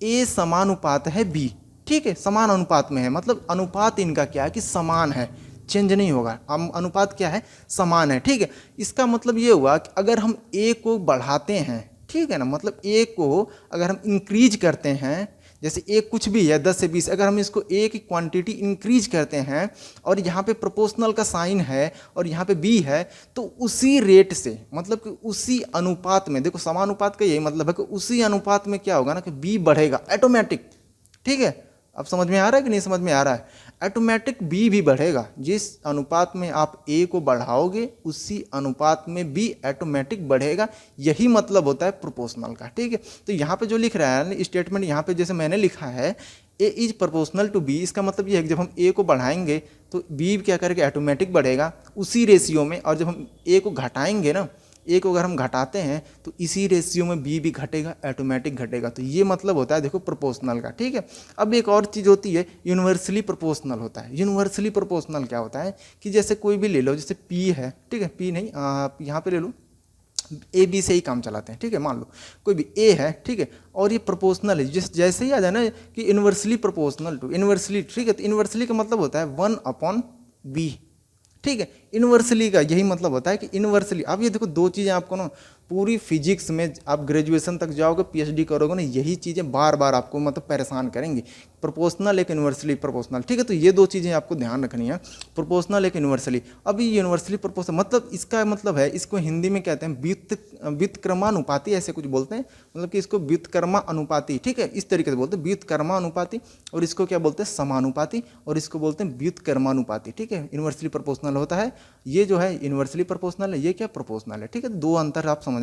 ए समानुपात है बी, ठीक है, समान अनुपात में है, मतलब अनुपात इनका क्या है कि समान है, चेंज नहीं होगा। अनुपात क्या है, समान है, ठीक है। इसका मतलब ये हुआ कि अगर हम ए को बढ़ाते हैं, ठीक है ना, मतलब ए को अगर हम इंक्रीज करते हैं, जैसे ए कुछ भी है 10 से 20, अगर हम इसको ए की क्वांटिटी इंक्रीज करते हैं और यहाँ पे प्रोपोर्शनल का साइन है और यहाँ पे बी है, तो उसी रेट से, मतलब कि उसी अनुपात में, देखो समानुपात का यही मतलब है कि उसी अनुपात में क्या होगा ना कि बी बढ़ेगा ऑटोमेटिक, ठीक है। अब समझ में आ रहा है कि नहीं समझ में आ रहा है, ऑटोमेटिक बी भी बढ़ेगा, जिस अनुपात में आप ए को बढ़ाओगे उसी अनुपात में बी ऑटोमेटिक बढ़ेगा, यही मतलब होता है प्रोपोर्शनल का, ठीक है। तो यहाँ पे जो लिख रहा है स्टेटमेंट, यहाँ पे जैसे मैंने लिखा है ए इज प्रोपोर्शनल टू बी, इसका मतलब ये है कि जब हम ए को बढ़ाएंगे तो बी क्या करेगा, ऑटोमेटिक बढ़ेगा उसी रेशियो में, और जब हम ए को घटाएंगे ना, ए को अगर हम घटाते हैं तो इसी रेशियो में बी भी घटेगा, ऑटोमेटिक घटेगा। तो ये मतलब होता है देखो प्रोपोर्शनल का, ठीक है। अब एक और चीज़ होती है यूनिवर्सली प्रोपोर्शनल होता है। यूनिवर्सली प्रोपोर्शनल क्या होता है कि जैसे कोई भी ले लो, जैसे पी है, ठीक है, पी नहीं आप यहाँ पे ले लो, ए बी से ही काम चलाते हैं, ठीक है। मान लो कोई भी ए है, ठीक है, और ये प्रोपोर्शनल है, जैसे ही आ जाए ना कि इन्वर्सली प्रोपोर्शनल टू इन्वर्सली, ठीक है। तो इन्वर्सली का मतलब होता है 1/b, ठीक है। इन्वर्सली का यही मतलब होता है कि इन्वर्सली, अब ये देखो दो चीज़ें आपको ना पूरी फिजिक्स में आप ग्रेजुएशन तक जाओगे, पीएचडी करोगे ना, यही चीज़ें बार बार आपको मतलब परेशान करेंगी, प्रोपोर्शनल एक इन्वर्सली प्रोपोर्शनल, ठीक है। तो ये दो चीज़ें आपको ध्यान रखनी है, प्रोपोर्शनल एक इन्वर्सली। अभी यूनिवर्सली प्रोपोर्शनल मतलब इसका मतलब है, इसको हिंदी में कहते हैं व्युत्क्रमानुपाती, ऐसे कुछ बोलते हैं, मतलब कि इसको व्युत्क्रमानुपाती, ठीक है, इस तरीके से बोलते हैं व्युत्क्रमानुपाती, और इसको क्या बोलते हैं समानुपाती, और इसको बोलते हैं व्युत्क्रमानुपाती, ठीक है। इन्वर्सली प्रोपोर्शनल होता है, ये जो है इन्वर्सली प्रोपोर्शनल है, ये क्या प्रोपोर्शनल है, ठीक है। दो अंतर आप समझना।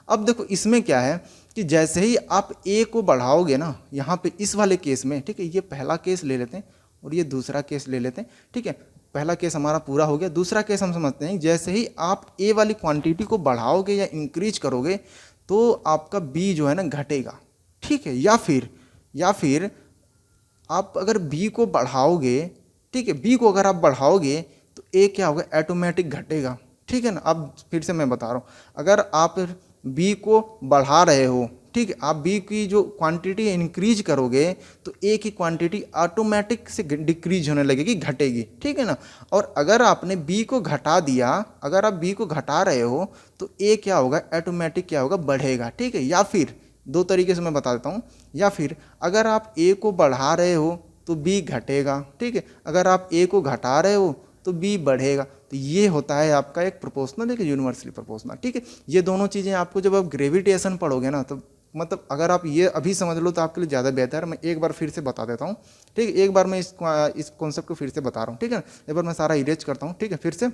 अब देखो इसमें क्या है कि जैसे ही आप ए को बढ़ाओगे ना, यहाँ पे इस वाले केस में, ठीक है, ये पहला केस ले लेते हैं और ये दूसरा केस ले लेते हैं, ठीक है। पहला केस हमारा पूरा हो गया, दूसरा केस हम समझते हैं, जैसे ही आप ए वाली क्वांटिटी को बढ़ाओगे या इंक्रीज करोगे तो आपका बी जो है ना घटेगा, ठीक है। या फिर आप अगर बी को बढ़ाओगे, ठीक है, बी को अगर आप बढ़ाओगे तो ए क्या होगा, ऑटोमेटिक घटेगा, ठीक है ना। अब फिर से मैं बता रहा हूँ, अगर आप बी को बढ़ा रहे हो, ठीक है, आप बी की जो क्वांटिटी इंक्रीज करोगे तो ए की क्वांटिटी ऑटोमेटिक से डिक्रीज होने लगेगी, घटेगी, ठीक है ना। और अगर आपने बी को घटा दिया, अगर आप बी को घटा रहे हो तो ए क्या होगा, ऑटोमेटिक क्या होगा, बढ़ेगा, ठीक है। या फिर दो तरीके से मैं बता देता हूँ, या फिर अगर आप ए को बढ़ा रहे हो तो बी घटेगा, ठीक है, अगर आप ए को घटा रहे हो तो बी बढ़ेगा। तो ये होता है आपका एक प्रोपोर्शनल, एक यूनिवर्सली प्रोपोर्शनल, ठीक है। ये दोनों चीज़ें आपको जब आप ग्रेविटेशन पढ़ोगे ना, तो मतलब अगर आप ये अभी समझ लो तो आपके लिए ज़्यादा बेहतर है। मैं एक बार फिर से बता देता हूँ, ठीक है, एक बार मैं इस कॉन्सेप्ट को फिर से बता रहा हूँ, ठीक है। एक बार मैं सारा इरेज करता हूँ, ठीक है, फिर से,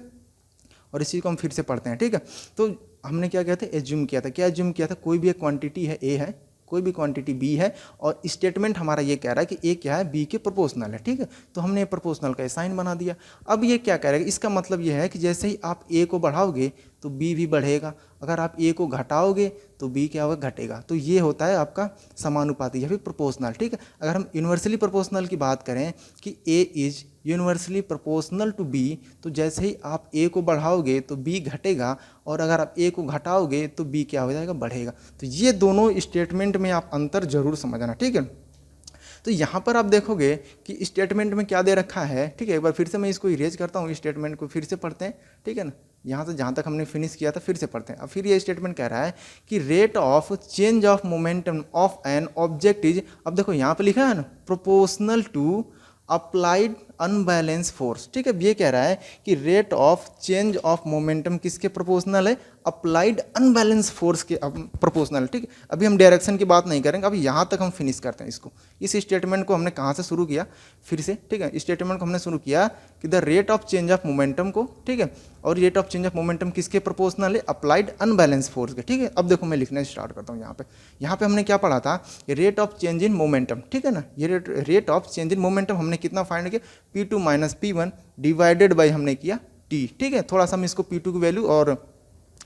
और इसी को हम फिर से पढ़ते हैं, ठीक है। तो हमने क्या किया था, एज्यूम किया था, क्या एज्यूम किया था, कोई भी एक क्वांटिटी है, ए है, कोई भी क्वांटिटी बी है, और स्टेटमेंट हमारा ये कह रहा है कि ए क्या है, बी के प्रोपोर्शनल है, ठीक है। तो हमने प्रोपोर्शनल का साइन बना दिया। अब ये क्या कह रहा है, इसका मतलब ये है कि जैसे ही आप ए को बढ़ाओगे तो बी भी बढ़ेगा, अगर आप ए को घटाओगे तो बी क्या होगा, घटेगा। तो ये होता है आपका समानुपाती या फिर प्रोपोर्शनल, ठीक है। अगर हम यूनिवर्सली प्रोपोर्शनल की बात करें कि A is universally proportional to B, तो जैसे ही आप ए को बढ़ाओगे तो बी घटेगा, और अगर आप ए को घटाओगे तो बी क्या हो जाएगा, बढ़ेगा। तो ये दोनों स्टेटमेंट में आप अंतर जरूर समझना, ठीक है। तो यहाँ पर आप देखोगे कि स्टेटमेंट में क्या दे रखा है, ठीक है। एक बार फिर से मैं इसको इरेज करता हूँ, स्टेटमेंट को फिर से पढ़ते हैं, ठीक है ना। यहाँ से जहाँ तक हमने फिनिश किया था फिर से पढ़ते हैं। अब फिर ये स्टेटमेंट कह रहा है कि rate of change of momentum of an object is, अब देखो यहाँ पे लिखा है ना, proportional to applied unbalance force, ठीक है। ये कह रहा है कि rate of change of momentum किसके प्रोपोर्शनल है, अप्लाइड अनबैलेंस फोर्स के प्रोपोर्शनल, ठीक है। अभी हम डायरेक्शन की बात नहीं करेंगे, अभी यहाँ तक हम फिनिश करते हैं इसको। इस स्टेटमेंट को हमने कहाँ से शुरू किया, फिर से, ठीक है। स्टेटमेंट को हमने शुरू किया कि the rate of change of momentum को, ठीक है, और rate of change of momentum किसके प्रोपोर्शनल है, अप्लाइड अनबैलेंस फोर्स के, ठीक है। अब देखो मैं लिखना स्टार्ट करता हूँ। यहाँ पे हमने क्या पढ़ा था, rate of change in momentum, ठीक है ना। ये rate of change in momentum हमने कितना फाइंड किया, P2 minus P1 divided by हमने किया T, ठीक है। थोड़ा सा हम इसको P2 की वैल्यू और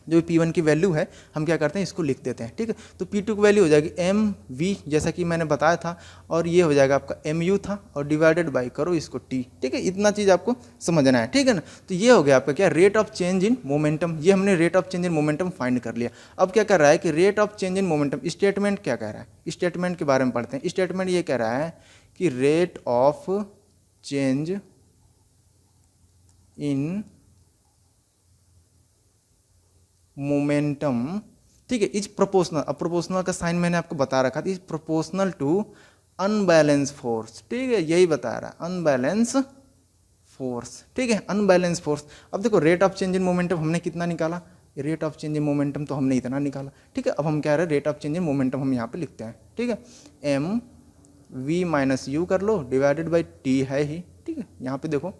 जो P1 की वैल्यू है हम क्या करते हैं, इसको लिख देते हैं, ठीक है। तो P2 की वैल्यू हो जाएगी MV, जैसा कि मैंने बताया था, और ये हो जाएगा आपका MU था, और डिवाइडेड बाई करो इसको T, ठीक है। इतना चीज़ आपको समझना है, ठीक है ना। तो ये हो गया आपका क्या, rate of change in momentum. ये हमने rate of change in momentum find कर लिया। अब क्या कर रहा है कि rate of change in momentum, statement क्या कह रहा है, स्टेटमेंट के बारे में पढ़ते हैं। स्टेटमेंट ये कह रहा है कि rate of change in momentum, ठीक है, इज प्रोपोर्शनल। अब प्रोपोर्शनल का साइन मैंने आपको बता रखा था, is proportional to unbalance force, ठीक है, यही बता रहा है, अनबैलेंस फोर्स, ठीक है, अनबैलेंस फोर्स। अब देखो rate of change in momentum हमने कितना निकाला, rate of change in momentum तो हमने इतना निकाला, ठीक है। अब हम क्या रहे, rate of change in momentum हम यहाँ पे लिखते हैं, ठीक है। एम वी माइनस यू कर लो, डिवाइडेड बाई टी है ही, ठीक है। यहाँ पे देखो,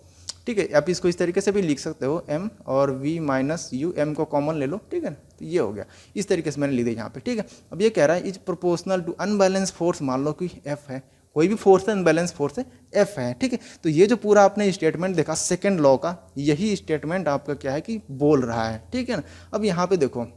ठीक है, आप इसको इस तरीके से भी लिख सकते हो, एम और वी माइनस यू, एम को कॉमन ले लो, ठीक है ना। तो ये हो गया, इस तरीके से मैंने लिख दिया यहाँ पे, ठीक है। अब ये कह रहा है is proportional to unbalance force, मान लो कि एफ है, कोई भी फोर्स है अनबैलेंस फोर्स है, एफ है, ठीक है। तो ये जो पूरा आपने स्टेटमेंट देखा सेकेंड लॉ का, यही स्टेटमेंट आपका क्या है कि बोल रहा है, ठीक है ना। अब यहाँ पे देखो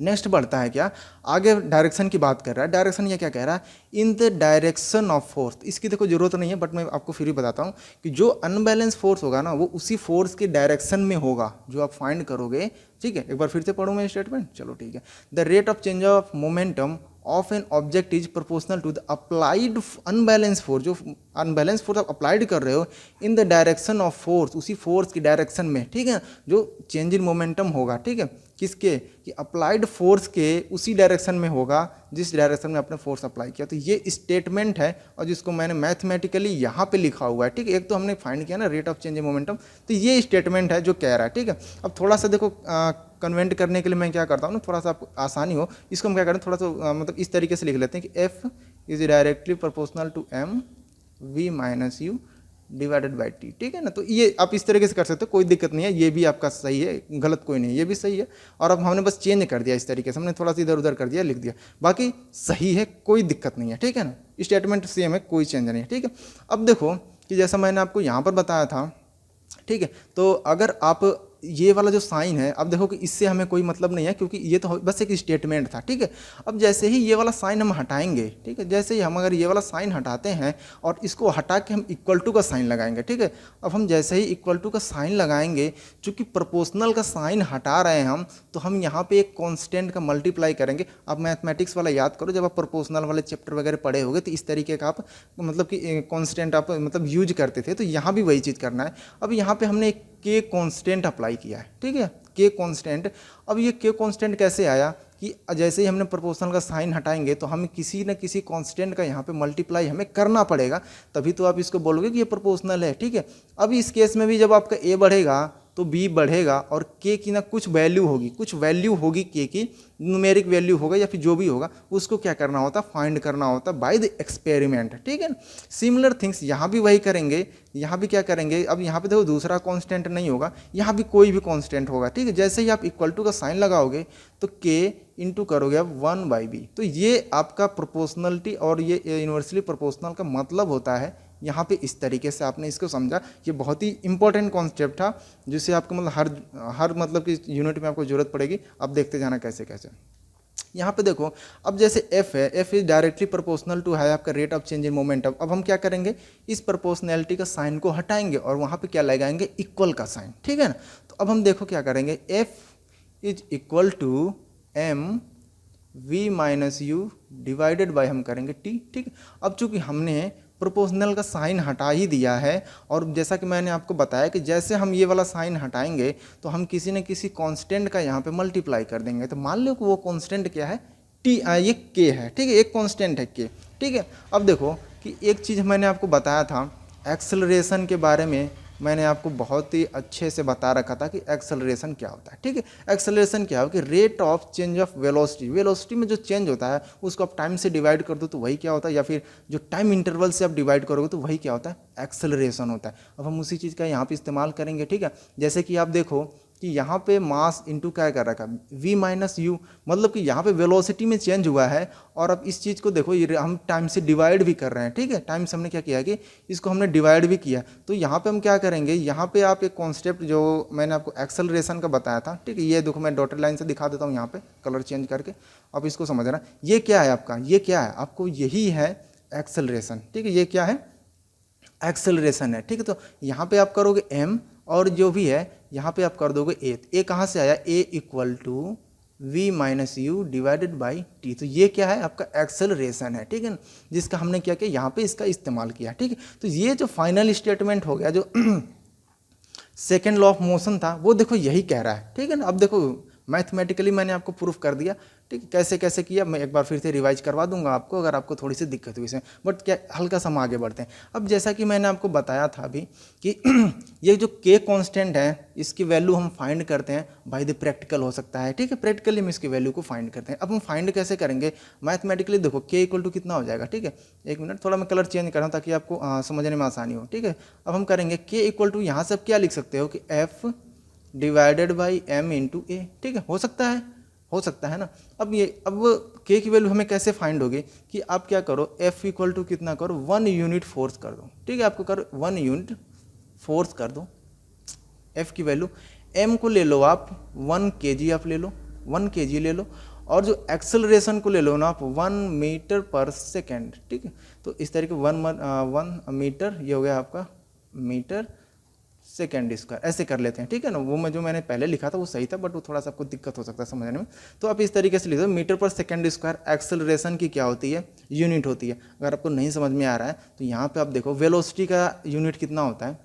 नेक्स्ट बढ़ता है क्या, आगे डायरेक्शन की बात कर रहा है। डायरेक्शन ये क्या कह रहा है, इन द डायरेक्शन ऑफ फोर्स। इसकी देखो जरूरत नहीं है, बट मैं आपको फिर भी बताता हूँ कि जो अनबैलेंस फोर्स होगा ना, वो उसी फोर्स के डायरेक्शन में होगा जो आप फाइंड करोगे, ठीक है। एक बार फिर से पढ़ूँ मैं स्टेटमेंट, चलो ठीक है। The rate of change of momentum of an object is proportional to the applied unbalance force, जो अनबैलेंस फोर्स आप अप्लाइड कर रहे हो in the direction of force, उसी फोर्स की डायरेक्शन में, ठीक है, जो चेंज इन मोमेंटम होगा, ठीक है, किसके, कि अप्लाइड फोर्स के उसी डायरेक्शन में होगा जिस डायरेक्शन में आपने फोर्स अप्लाई किया। तो ये स्टेटमेंट है, और जिसको मैंने मैथमेटिकली यहाँ पे लिखा हुआ है, ठीक है। एक तो हमने फाइंड किया ना rate of change in momentum, तो ये स्टेटमेंट है जो कह रहा है, ठीक है। अब थोड़ा सा देखो कन्वेंट करने के लिए मैं क्या करता हूँ ना, थोड़ा सा आसानी हो, इसको हम क्या करें, थोड़ा सा मतलब इस तरीके से लिख लेते हैं कि F is directly proportional to M V minus U divided by T, ठीक है ना। तो ये आप इस तरीके से कर सकते हो, कोई दिक्कत नहीं है, ये भी आपका सही है, गलत कोई नहीं है, ये भी सही है। और अब हमने बस चेंज कर दिया इस तरीके से, हमने थोड़ा सा इधर उधर कर दिया, लिख दिया, बाकी सही है, कोई दिक्कत नहीं है, ठीक है ना। स्टेटमेंट सेम है, कोई चेंज नहीं है, ठीक है। अब देखो कि जैसा मैंने आपको यहाँ पर बताया था, ठीक है, तो अगर आप ये वाला जो साइन है, अब देखो कि इससे हमें कोई मतलब नहीं है क्योंकि ये तो बस एक स्टेटमेंट था, ठीक है। अब जैसे ही ये वाला साइन हम हटाएंगे, ठीक है, जैसे ही हम अगर ये वाला साइन हटाते हैं और इसको हटा के हम इक्वल टू का साइन लगाएंगे, ठीक है। अब हम जैसे ही इक्वल टू का साइन लगाएंगे, चूंकि प्रोपोर्शनल का साइन हटा रहे हैं हम, तो हम यहाँ पे एक कांस्टेंट का मल्टीप्लाई करेंगे। अब मैथमेटिक्स वाला याद करो, जब आप प्रोपोर्शनल वाले चैप्टर वगैरह पढ़े होगे तो इस तरीके का आप मतलब कि कांस्टेंट आप मतलब यूज करते थे, तो यहाँ भी वही चीज़ करना है। अब यहाँ पे हमने एक के कांस्टेंट अप्लाई किया है, ठीक है, के कांस्टेंट। अब ये के कांस्टेंट कैसे आया कि जैसे ही हमने प्रोपोर्शनल का साइन हटाएंगे तो हमें किसी न किसी कांस्टेंट का यहाँ पे मल्टीप्लाई हमें करना पड़ेगा, तभी तो आप इसको बोलोगे कि ये प्रोपोर्शनल है, ठीक है। अब इस केस में भी जब आपका ए बढ़ेगा तो बी बढ़ेगा और के की ना कुछ वैल्यू होगी के की, न्यूमेरिक वैल्यू होगा या फिर जो भी होगा, उसको क्या करना होता, फाइंड करना होता बाय द एक्सपेरिमेंट, ठीक है। सिमिलर थिंग्स यहाँ भी वही करेंगे, यहाँ भी क्या करेंगे, अब यहाँ पे देखो दूसरा कांस्टेंट नहीं होगा, यहाँ भी कोई भी कांस्टेंट होगा, ठीक है। जैसे ही आप इक्वल टू का साइन लगाओगे तो के इंटू करोगे आप 1/b, तो ये आपका प्रोपोर्शनलिटी और ये यूनिवर्सली प्रोपोर्शनल का मतलब होता है। यहाँ पे इस तरीके से आपने इसको समझा, ये बहुत ही इंपॉर्टेंट कॉन्सेप्ट था जिससे आपको मतलब हर मतलब कि यूनिट में आपको जरूरत पड़ेगी। अब देखते जाना कैसे कैसे। यहाँ पे देखो, अब जैसे f है, f is directly proportional to है आपका rate of change in momentum. अब हम क्या करेंगे, इस प्रोपोर्शनैलिटी का साइन को हटाएंगे और वहाँ पे क्या लगाएंगे, इक्वल का साइन, ठीक है ना। तो अब हम देखो क्या करेंगे, f is equal to m v minus U divided by हम करेंगे t, ठीक है। अब चूंकि हमने प्रोपोर्शनल का साइन हटा ही दिया है और जैसा कि मैंने आपको बताया कि जैसे हम ये वाला साइन हटाएंगे तो हम किसी न किसी कांस्टेंट का यहाँ पे मल्टीप्लाई कर देंगे। तो मान लो कि वो कांस्टेंट क्या है, टी, ये के है, ठीक है, एक कांस्टेंट है के, ठीक है। अब देखो कि एक चीज़ मैंने आपको बताया था एक्सेलरेशन के बारे में, मैंने आपको बहुत ही अच्छे से बता रखा था कि एक्सेलरेशन क्या होता है, ठीक है। एक्सेलरेशन क्या हो कि rate of change of velocity में जो चेंज होता है उसको आप टाइम से डिवाइड कर दो तो वही क्या होता है, या फिर जो टाइम इंटरवल से आप डिवाइड करोगे तो वही क्या होता है, एक्सेलरेशन होता है। अब हम उसी चीज़ का यहाँ पे इस्तेमाल करेंगे, ठीक है। जैसे कि आप देखो कि यहाँ पे मास इंटू क्या कर रखा है, v माइनस यू, मतलब कि यहाँ पे वेलोसिटी में चेंज हुआ है। और अब इस चीज़ को देखो, ये हम टाइम से डिवाइड भी कर रहे हैं, ठीक है। टाइम से हमने क्या किया कि इसको हमने डिवाइड भी किया। तो यहाँ पे हम क्या करेंगे, यहाँ पे आप एक कॉन्सेप्ट जो मैंने आपको एक्सेलरेशन का बताया था, ठीक है, ये देखो मैं डॉटेड लाइन से दिखा देता हूँ यहाँ पे कलर चेंज करके, अब इसको समझना। ये क्या है आपका, ये क्या है, आपको यही है एक्सेलरेशन, ठीक है, ये क्या है, एक्सेलरेशन है, ठीक है। तो यहाँ पे आप करोगे m और जो भी है यहाँ पे आप कर दोगे ए कहाँ से आया, a equal to v minus U divided by T. तो ये क्या है, आपका एक्सेलरेशन है, ठीक है ना, जिसका हमने क्या किया यहाँ पे इसका इस्तेमाल किया, ठीक है। तो ये जो फाइनल स्टेटमेंट हो गया, जो सेकेंड लॉ ऑफ मोशन था, वो देखो यही कह रहा है, ठीक है ना। अब देखो मैथमेटिकली मैंने आपको प्रूफ कर दिया, ठीक है, कैसे कैसे किया मैं एक बार फिर से रिवाइज करवा दूंगा आपको अगर आपको थोड़ी सी दिक्कत हुई इसमें, बट क्या हल्का सा हम आगे बढ़ते हैं। अब जैसा कि मैंने आपको बताया था अभी कि ये जो के कांस्टेंट है इसकी वैल्यू हम फाइंड करते हैं बाय द प्रैक्टिकल हो सकता है, ठीक है, प्रैक्टिकली हम इसकी वैल्यू को फाइंड करते हैं। अब हम फाइंड कैसे करेंगे मैथमेटिकली, देखो के इक्वल टू कितना हो जाएगा, ठीक है, एक मिनट थोड़ा मैं कलर चेंज कर रहा हूँ ताकि आपको समझने में आसानी हो, ठीक है। अब हम करेंगे के इक्वल टू, यहाँ से आप क्या लिख सकते हो कि F divided by M into A, ठीक है, हो सकता है ना। अब के की वैल्यू हमें कैसे फाइंड होगी कि आप क्या करो, F इक्वल टू कितना करो, 1 यूनिट फोर्स कर दो, ठीक है, आपको करो 1 यूनिट फोर्स कर दो। F की वैल्यू, M को ले लो आप 1 kg, आप ले लो 1 kg ले लो, और जो एक्सेलरेशन को ले लो ना आप 1 मीटर पर सेकेंड, ठीक है। तो इस तरीके 1 मीटर, ये हो गया आपका मीटर सेकेंड स्क्वायर, ऐसे कर लेते हैं, ठीक है ना। वो मैं जो मैंने पहले लिखा था वो सही था, बट वो थोड़ा सा आपको दिक्कत हो सकता है समझने में, तो आप इस तरीके से लिख दो मीटर पर सेकेंड स्क्वायर। एक्सेलरेशन की क्या होती है, यूनिट होती है। अगर आपको नहीं समझ में आ रहा है तो यहाँ पे आप देखो वेलोसिटी का यूनिट कितना होता है,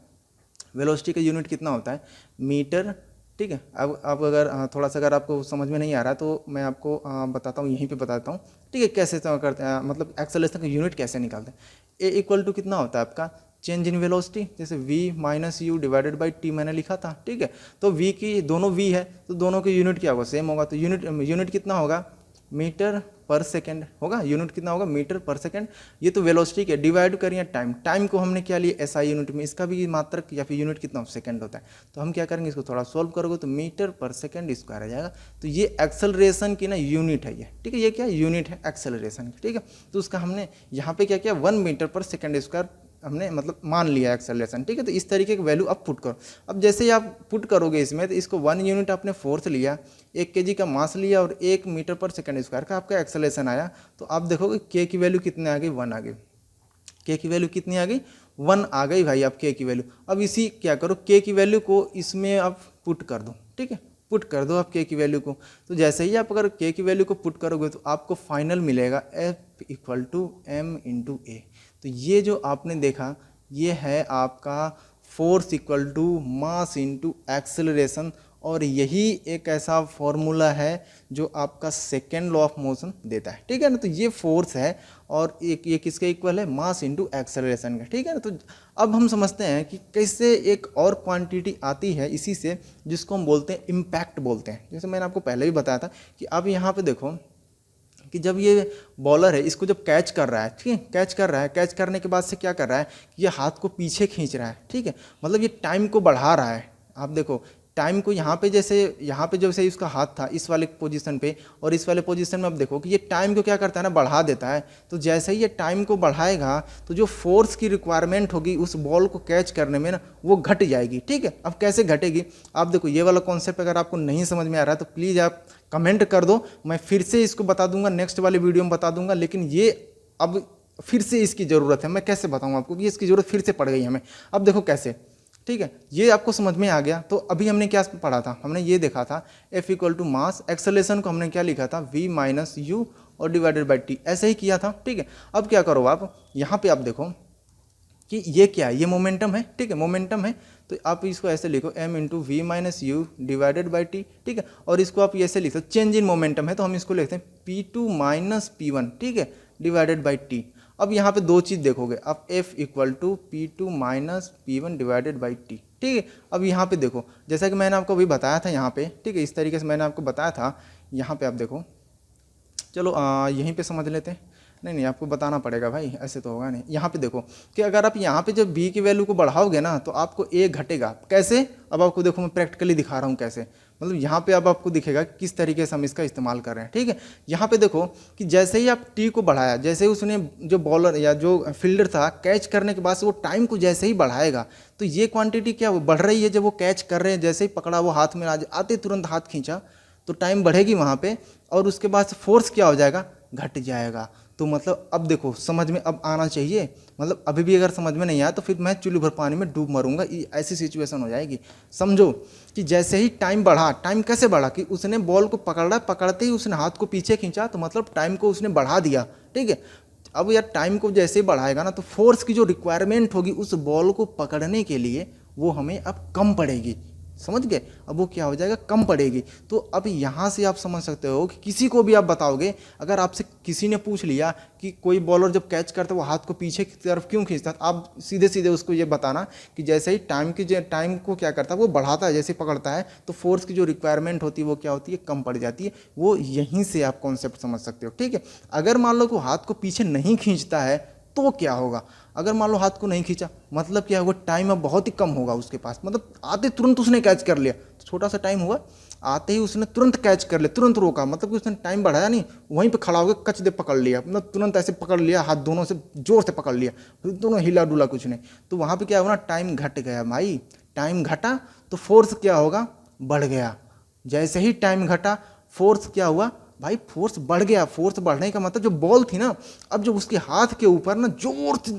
वेलोसिटी का यूनिट कितना होता है, मीटर, ठीक है। अब अगर थोड़ा सा अगर आपको समझ में नहीं आ रहा तो मैं आपको बताता हूँ, यहीं पे बताता हूँ, ठीक है, कैसे करते हैं, मतलब एक्सेलरेशन का यूनिट कैसे निकालते हैं। ए इक्वल टू कितना होता है आपका, चेंज इन वेलोसिटी, जैसे v minus U divided by T मैंने लिखा था, ठीक है। तो v की दोनों v है तो दोनों की यूनिट क्या होगा, सेम होगा। तो यूनिट कितना होगा, मीटर पर सेकेंड होगा, यूनिट कितना होगा, मीटर पर सेकेंड। ये तो वेलोसिटी के डिवाइड करिए टाइम को हमने क्या लिया SI यूनिट में, इसका भी मात्रक या फिर यूनिट कितना सेकंड होता है। तो हम क्या करेंगे, इसको थोड़ा सॉल्व करोगे तो मीटर पर सेकेंड स्क्वायर आ जाएगा। तो ये एक्सेलरेशन की ना यूनिट है ये, ठीक है, ये क्या यूनिट है एक्सेलरेशन की, ठीक है। तो उसका हमने यहाँ पे क्या किया, 1 मीटर पर सेकेंड स्क्वायर हमने मतलब मान लिया एक्सेलरेशन, ठीक है। तो इस तरीके की वैल्यू आप पुट करो। अब जैसे ही आप पुट करोगे इसमें, तो इसको 1 यूनिट आपने फोर्स लिया, 1 kg का मास लिया और 1 मीटर पर सेकंड स्क्वायर का आपका एक्सेलरेशन आया, तो आप देखोगे के की वैल्यू कितने आ गई, 1 आ गई। के की वैल्यू कितनी आ गई, 1 आ गई भाई आप के की वैल्यू। अब इसी क्या करो, के की वैल्यू को इसमें आप पुट कर दो, ठीक है, पुट कर दो आप के की वैल्यू को। तो जैसे ही आप अगर के की वैल्यू को पुट करोगे तो आपको फाइनल मिलेगा F equal to M into A. तो ये जो आपने देखा ये है आपका force equal to mass into acceleration, और यही एक ऐसा फॉर्मूला है जो आपका सेकेंड लॉ ऑफ मोशन देता है, ठीक है ना। तो ये फोर्स है और ये किसके इक्वल है, मास इंटू एक्सेलरेशन का, ठीक है ना। तो अब हम समझते हैं कि कैसे एक और क्वांटिटी आती है इसी से, जिसको हम बोलते हैं इम्पैक्ट बोलते हैं। जैसे मैंने आपको पहले भी बताया था कि अब यहाँ पे देखो कि जब ये बॉलर है इसको जब कैच कर रहा है, ठीक है, कैच कर रहा है, कैच करने के बाद से क्या कर रहा है कि ये हाथ को पीछे खींच रहा है, ठीक है, मतलब ये टाइम को बढ़ा रहा है। आप देखो टाइम को यहाँ पे जैसे इसका हाथ था इस वाले पोजीशन पे, और इस वाले पोजीशन में अब देखो कि ये टाइम को क्या करता है ना, बढ़ा देता है। तो जैसे ही ये टाइम को बढ़ाएगा तो जो फोर्स की रिक्वायरमेंट होगी उस बॉल को कैच करने में ना, वो घट जाएगी, ठीक है। अब कैसे घटेगी, आप देखो ये वाला कॉन्सेप्ट अगर आपको नहीं समझ में आ रहा है तो प्लीज़ आप कमेंट कर दो, मैं फिर से इसको बता दूंगा, नेक्स्ट वाले वीडियो में बता दूंगा। लेकिन ये अब फिर से इसकी ज़रूरत है, मैं कैसे बताऊँ आपको कि इसकी ज़रूरत फिर से पड़ गई हमें। अब देखो कैसे, ठीक है, ये आपको समझ में आ गया। तो अभी हमने क्या पढ़ा था, हमने ये देखा था F equal to mass, acceleration को हमने क्या लिखा था, V माइनस यू और डिवाइडेड बाई टी, ऐसे ही किया था, ठीक है। अब क्या करो आप यहाँ पे आप देखो कि ये क्या है, ये मोमेंटम है, ठीक है, मोमेंटम है। तो आप इसको ऐसे लिखो m into V minus U divided by T, ठीक है। और इसको आप ऐसे लिख सकते, चेंज इन मोमेंटम है तो हम इसको लिखते हैं P2 माइनस P1, ठीक है, डिवाइडेड बाई टी। अब यहाँ पे दो चीज़ देखोगे आप, F equal to P2 minus P1 divided by T, ठीक है। अब यहाँ पे देखो जैसा कि मैंने आपको अभी बताया था यहाँ पे, ठीक है, इस तरीके से मैंने आपको बताया था। यहाँ पे आप देखो, चलो यहीं पे समझ लेते हैं। नहीं आपको बताना पड़ेगा भाई, ऐसे तो होगा नहीं। यहाँ पे देखो कि अगर आप यहाँ पे जब b की वैल्यू को बढ़ाओगे ना तो आपको a घटेगा, कैसे, अब आपको देखो मैं प्रैक्टिकली दिखा रहा हूँ कैसे, मतलब यहाँ पे अब आपको दिखेगा किस तरीके से हम इसका इस्तेमाल कर रहे हैं, ठीक है। यहाँ पे देखो कि जैसे ही आप t को बढ़ाया, जैसे ही उसने जो बॉलर या जो फील्डर था कैच करने के बाद से वो टाइम को जैसे ही बढ़ाएगा तो ये क्वांटिटी क्या वो बढ़ रही है। जब वो कैच कर रहे हैं, जैसे ही पकड़ा वो हाथ में आते तुरंत हाथ खींचा तो टाइम बढ़ेगी वहाँ पे, और उसके बाद से फोर्स क्या हो जाएगा, घट जाएगा। तो मतलब अब देखो समझ में अब आना चाहिए, मतलब अभी भी अगर समझ में नहीं आया तो फिर मैं चुल्लू भर पानी में डूब मरूंगा, ऐसी सिचुएशन हो जाएगी। समझो कि जैसे ही टाइम बढ़ा, टाइम कैसे बढ़ा कि उसने बॉल को पकड़ा, पकड़ते ही उसने हाथ को पीछे खींचा तो मतलब टाइम को उसने बढ़ा दिया, ठीक है। अब यार टाइम को जैसे ही बढ़ाएगा ना तो फोर्स की जो रिक्वायरमेंट होगी उस बॉल को पकड़ने के लिए वो हमें अब कम पड़ेगी, समझ गए। अब वो क्या हो जाएगा, कम पड़ेगी। तो अब यहाँ से आप समझ सकते हो कि किसी को भी आप बताओगे, अगर आपसे किसी ने पूछ लिया कि कोई बॉलर जब कैच करता है वो हाथ को पीछे की तरफ क्यों खींचता है, आप सीधे सीधे उसको ये बताना कि जैसे ही टाइम को क्या करता है वो बढ़ाता है, जैसे पकड़ता है तो फोर्स की जो रिक्वायरमेंट होती है वो क्या होती है, कम पड़ जाती है। वो यहीं से आप कॉन्सेप्ट समझ सकते हो, ठीक है। अगर मान लो कि हाथ को पीछे नहीं खींचता है तो क्या होगा, अगर मान लो हाथ को नहीं खींचा मतलब क्या होगा, टाइम अब बहुत ही कम होगा उसके पास, मतलब आते तुरंत उसने कैच कर लिया, छोटा सा टाइम हुआ आते ही उसने तुरंत कैच कर लिया, तुरंत रोका, मतलब कि उसने टाइम बढ़ाया नहीं, वहीं पे खड़ा होकर कच दे पकड़ लिया, मतलब तुरंत ऐसे पकड़ लिया, हाथ दोनों से जोर से पकड़ लिया, दोनों हिला डुला कुछ नहीं। तो वहाँ पे क्या होगा ना, टाइम घट गया भाई, टाइम घटा तो फोर्स क्या होगा, बढ़ गया। जैसे ही टाइम घटा फोर्स क्या हुआ भाई, फोर्स बढ़ गया। फोर्स बढ़ने का मतलब जो बॉल थी ना, अब जब उसके हाथ के ऊपर ना जोर से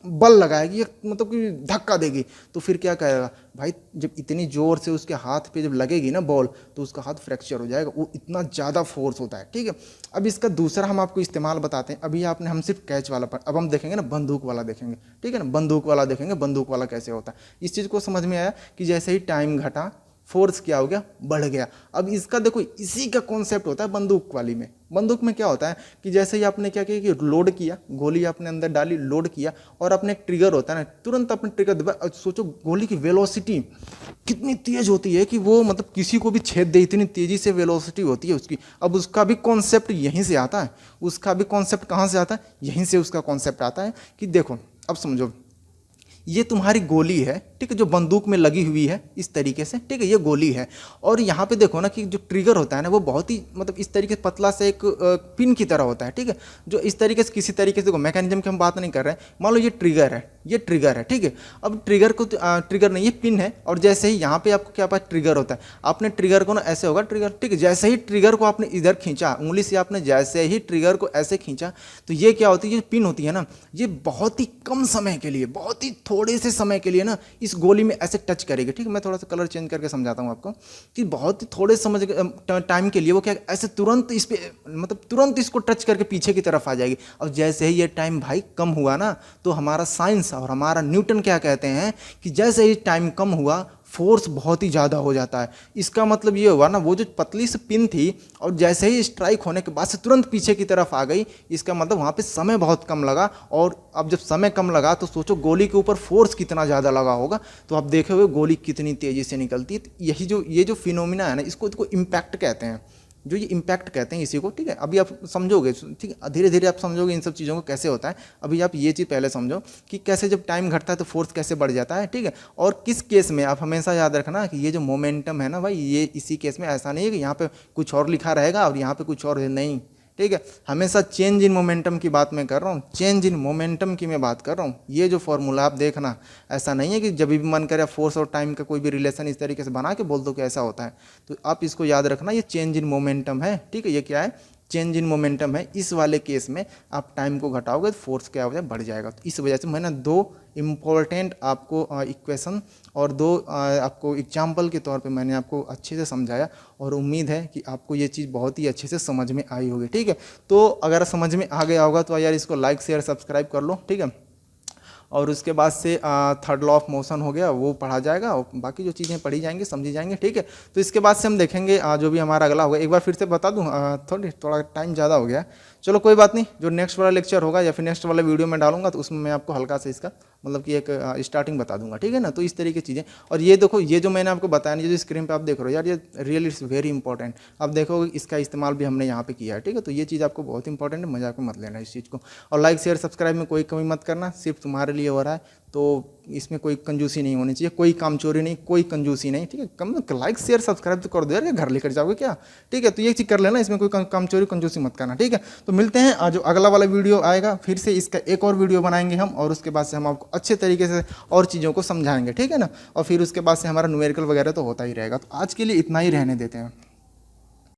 बल लगाएगी, मतलब कि धक्का देगी, तो फिर क्या करेगा भाई, जब इतनी जोर से उसके हाथ पे जब लगेगी ना बॉल तो उसका हाथ फ्रैक्चर हो जाएगा, वो इतना ज़्यादा फोर्स होता है, ठीक है। अब इसका दूसरा हम आपको इस्तेमाल बताते हैं। अभी आपने हम सिर्फ कैच वाला पर, अब हम देखेंगे ना बंदूक वाला देखेंगे, ठीक है ना, बंदूक वाला देखेंगे, बंदूक वाला कैसे होता है। इस चीज़ को समझ में आया कि जैसे ही टाइम घटा फोर्स क्या हो गया, बढ़ गया। अब इसका देखो इसी का कॉन्सेप्ट होता है बंदूक वाली में। बंदूक में क्या होता है कि जैसे ही आपने क्या किया कि लोड किया, गोली आपने अंदर डाली, लोड किया, और अपने एक ट्रिगर होता है ना, तुरंत अपने ट्रिगर दबा। सोचो गोली की वेलोसिटी कितनी तेज होती है कि वो मतलब किसी को भी छेद दे, इतनी तेजी से वेलोसिटी होती है उसकी। अब उसका भी कॉन्सेप्ट यहीं से आता है, उसका भी कॉन्सेप्ट कहाँ से आता है, यहीं से उसका कॉन्सेप्ट आता है कि देखो अब समझो ये तुम्हारी गोली है, ठीक है, जो बंदूक में लगी हुई है इस तरीके से, ठीक है, ये गोली है। और यहाँ पे देखो ना कि जो ट्रिगर होता है ना वो बहुत ही मतलब इस तरीके से पतला से एक पिन की तरह होता है, ठीक है, जो इस तरीके से किसी तरीके से, देखो मैकेनिज्म की हम बात नहीं कर रहे हैं, मान लो ये ट्रिगर है, ये ट्रिगर है, ठीक है। अब ट्रिगर को ट्रिगर नहीं, ये पिन है, और जैसे ही यहाँ पे आपको क्या पास ट्रिगर होता है, आपने ट्रिगर को ना ऐसे होगा ट्रिगर, ठीक है, जैसे ही ट्रिगर को आपने इधर खींचा उंगली से, आपने जैसे ही ट्रिगर को ऐसे खींचा, तो ये क्या होती है, ये पिन होती है ना, ये बहुत ही कम समय के लिए, बहुत ही थोड़े से समय के लिए ना इस गोली में ऐसे टच करेगी, ठीक है। मैं थोड़ा सा कलर चेंज करके समझाता हूँ आपको कि बहुत ही थोड़े समय टाइम के लिए वो क्या ऐसे तुरंत इस पे, मतलब तुरंत इसको टच करके पीछे की तरफ आ जाएगी। और जैसे ही ये टाइम भाई कम हुआ ना, तो हमारा साइंस और हमारा न्यूटन क्या कहते हैं कि जैसे ही टाइम कम हुआ, फोर्स बहुत ही ज़्यादा हो जाता है। इसका मतलब ये हुआ ना, वो जो पतली सी पिन थी और जैसे ही स्ट्राइक होने के बाद से तुरंत पीछे की तरफ आ गई, इसका मतलब वहाँ पे समय बहुत कम लगा। और अब जब समय कम लगा तो सोचो गोली के ऊपर फोर्स कितना ज़्यादा लगा होगा, तो आप देखे हुए गोली कितनी तेज़ी से निकलती है। यही जो ये जो फिनोमिना है ना, इसको इम्पैक्ट कहते हैं, जो ये इम्पैक्ट कहते हैं इसी को, ठीक है। अभी आप समझोगे, ठीक है, धीरे धीरे आप समझोगे इन सब चीज़ों को कैसे होता है। अभी आप ये चीज़ पहले समझो कि कैसे जब टाइम घटता है तो फोर्स कैसे बढ़ जाता है, ठीक है। और किस केस में, आप हमेशा याद रखना कि ये जो मोमेंटम है ना भाई, ये इसी केस में ऐसा नहीं है कि यहाँ पे कुछ और लिखा रहेगा और यहाँ पे कुछ और नहीं, ठीक है। हमेशा चेंज इन मोमेंटम की बात मैं कर रहा हूँ, चेंज इन मोमेंटम की मैं बात कर रहा हूँ। ये जो फॉर्मूला आप देखना, ऐसा नहीं है कि जब भी मन करे फोर्स और टाइम का कोई भी रिलेशन इस तरीके से बना के बोल दो कि ऐसा होता है। तो आप इसको याद रखना, ये चेंज इन मोमेंटम है, ठीक है। ये क्या है, चेंज इन मोमेंटम है। इस वाले केस में आप टाइम को घटाओगे तो फोर्स क्या हो जाए, बढ़ जाएगा। तो इस वजह से मैंने दो इम्पोर्टेंट आपको इक्वेशन और दो आपको एग्जाम्पल के तौर पे मैंने आपको अच्छे से समझाया, और उम्मीद है कि आपको ये चीज़ बहुत ही अच्छे से समझ में आई होगी, ठीक है। तो अगर समझ में आ गया होगा तो यार इसको लाइक शेयर सब्सक्राइब कर लो, ठीक है। और उसके बाद से थर्ड लॉ ऑफ मोशन हो गया, वो पढ़ा जाएगा, और बाकी जो चीज़ें पढ़ी जाएंगी, समझी जाएंगी, ठीक है। तो इसके बाद से हम देखेंगे जो भी हमारा अगला होगा। एक बार फिर से बता दूं, थोड़ा टाइम ज़्यादा हो गया, चलो कोई बात नहीं। जो नेक्स्ट वाला लेक्चर होगा या फिर नेक्स्ट वाला वीडियो में डालूंगा, तो उसमें मैं आपको हल्का से इसका मतलब कि एक स्टार्टिंग बता दूंगा, ठीक है ना। तो इस तरीके की चीज़ें, और ये देखो, ये जो मैंने आपको बताया ना, जो स्क्रीन पे आप देख रहे हो यार, ये रियली इट्स वेरी इंपॉर्टेंट। आप देखोगे इसका इस्तेमाल भी हमने यहाँ पे किया है, ठीक है। तो ये चीज़ आपको बहुत इंपॉर्टेंट है, मजाक में मत लेना इस चीज़ को। और लाइक शेयर सब्सक्राइब में कोई कमी मत करना, सिर्फ तुम्हारे लिए हो रहा है, तो इसमें कोई कंजूसी नहीं होनी चाहिए, कोई कामचोरी नहीं, कोई कंजूसी नहीं, ठीक है। कम लाइक शेयर सब्सक्राइब तो कर दो यार, घर लेकर जाओगे क्या, ठीक है। तो ये चीज़ कर लेना, इसमें कोई कामचोरी कंजूसी मत करना, ठीक है। तो मिलते हैं, जो अगला वाला वीडियो आएगा फिर से इसका एक और वीडियो बनाएंगे हम, और उसके बाद से हम आपको अच्छे तरीके से और चीज़ों को समझाएंगे, ठीक है ना। और फिर उसके बाद से हमारा न्यूमेरिकल वगैरह तो होता ही रहेगा। तो आज के लिए इतना ही रहने देते हैं।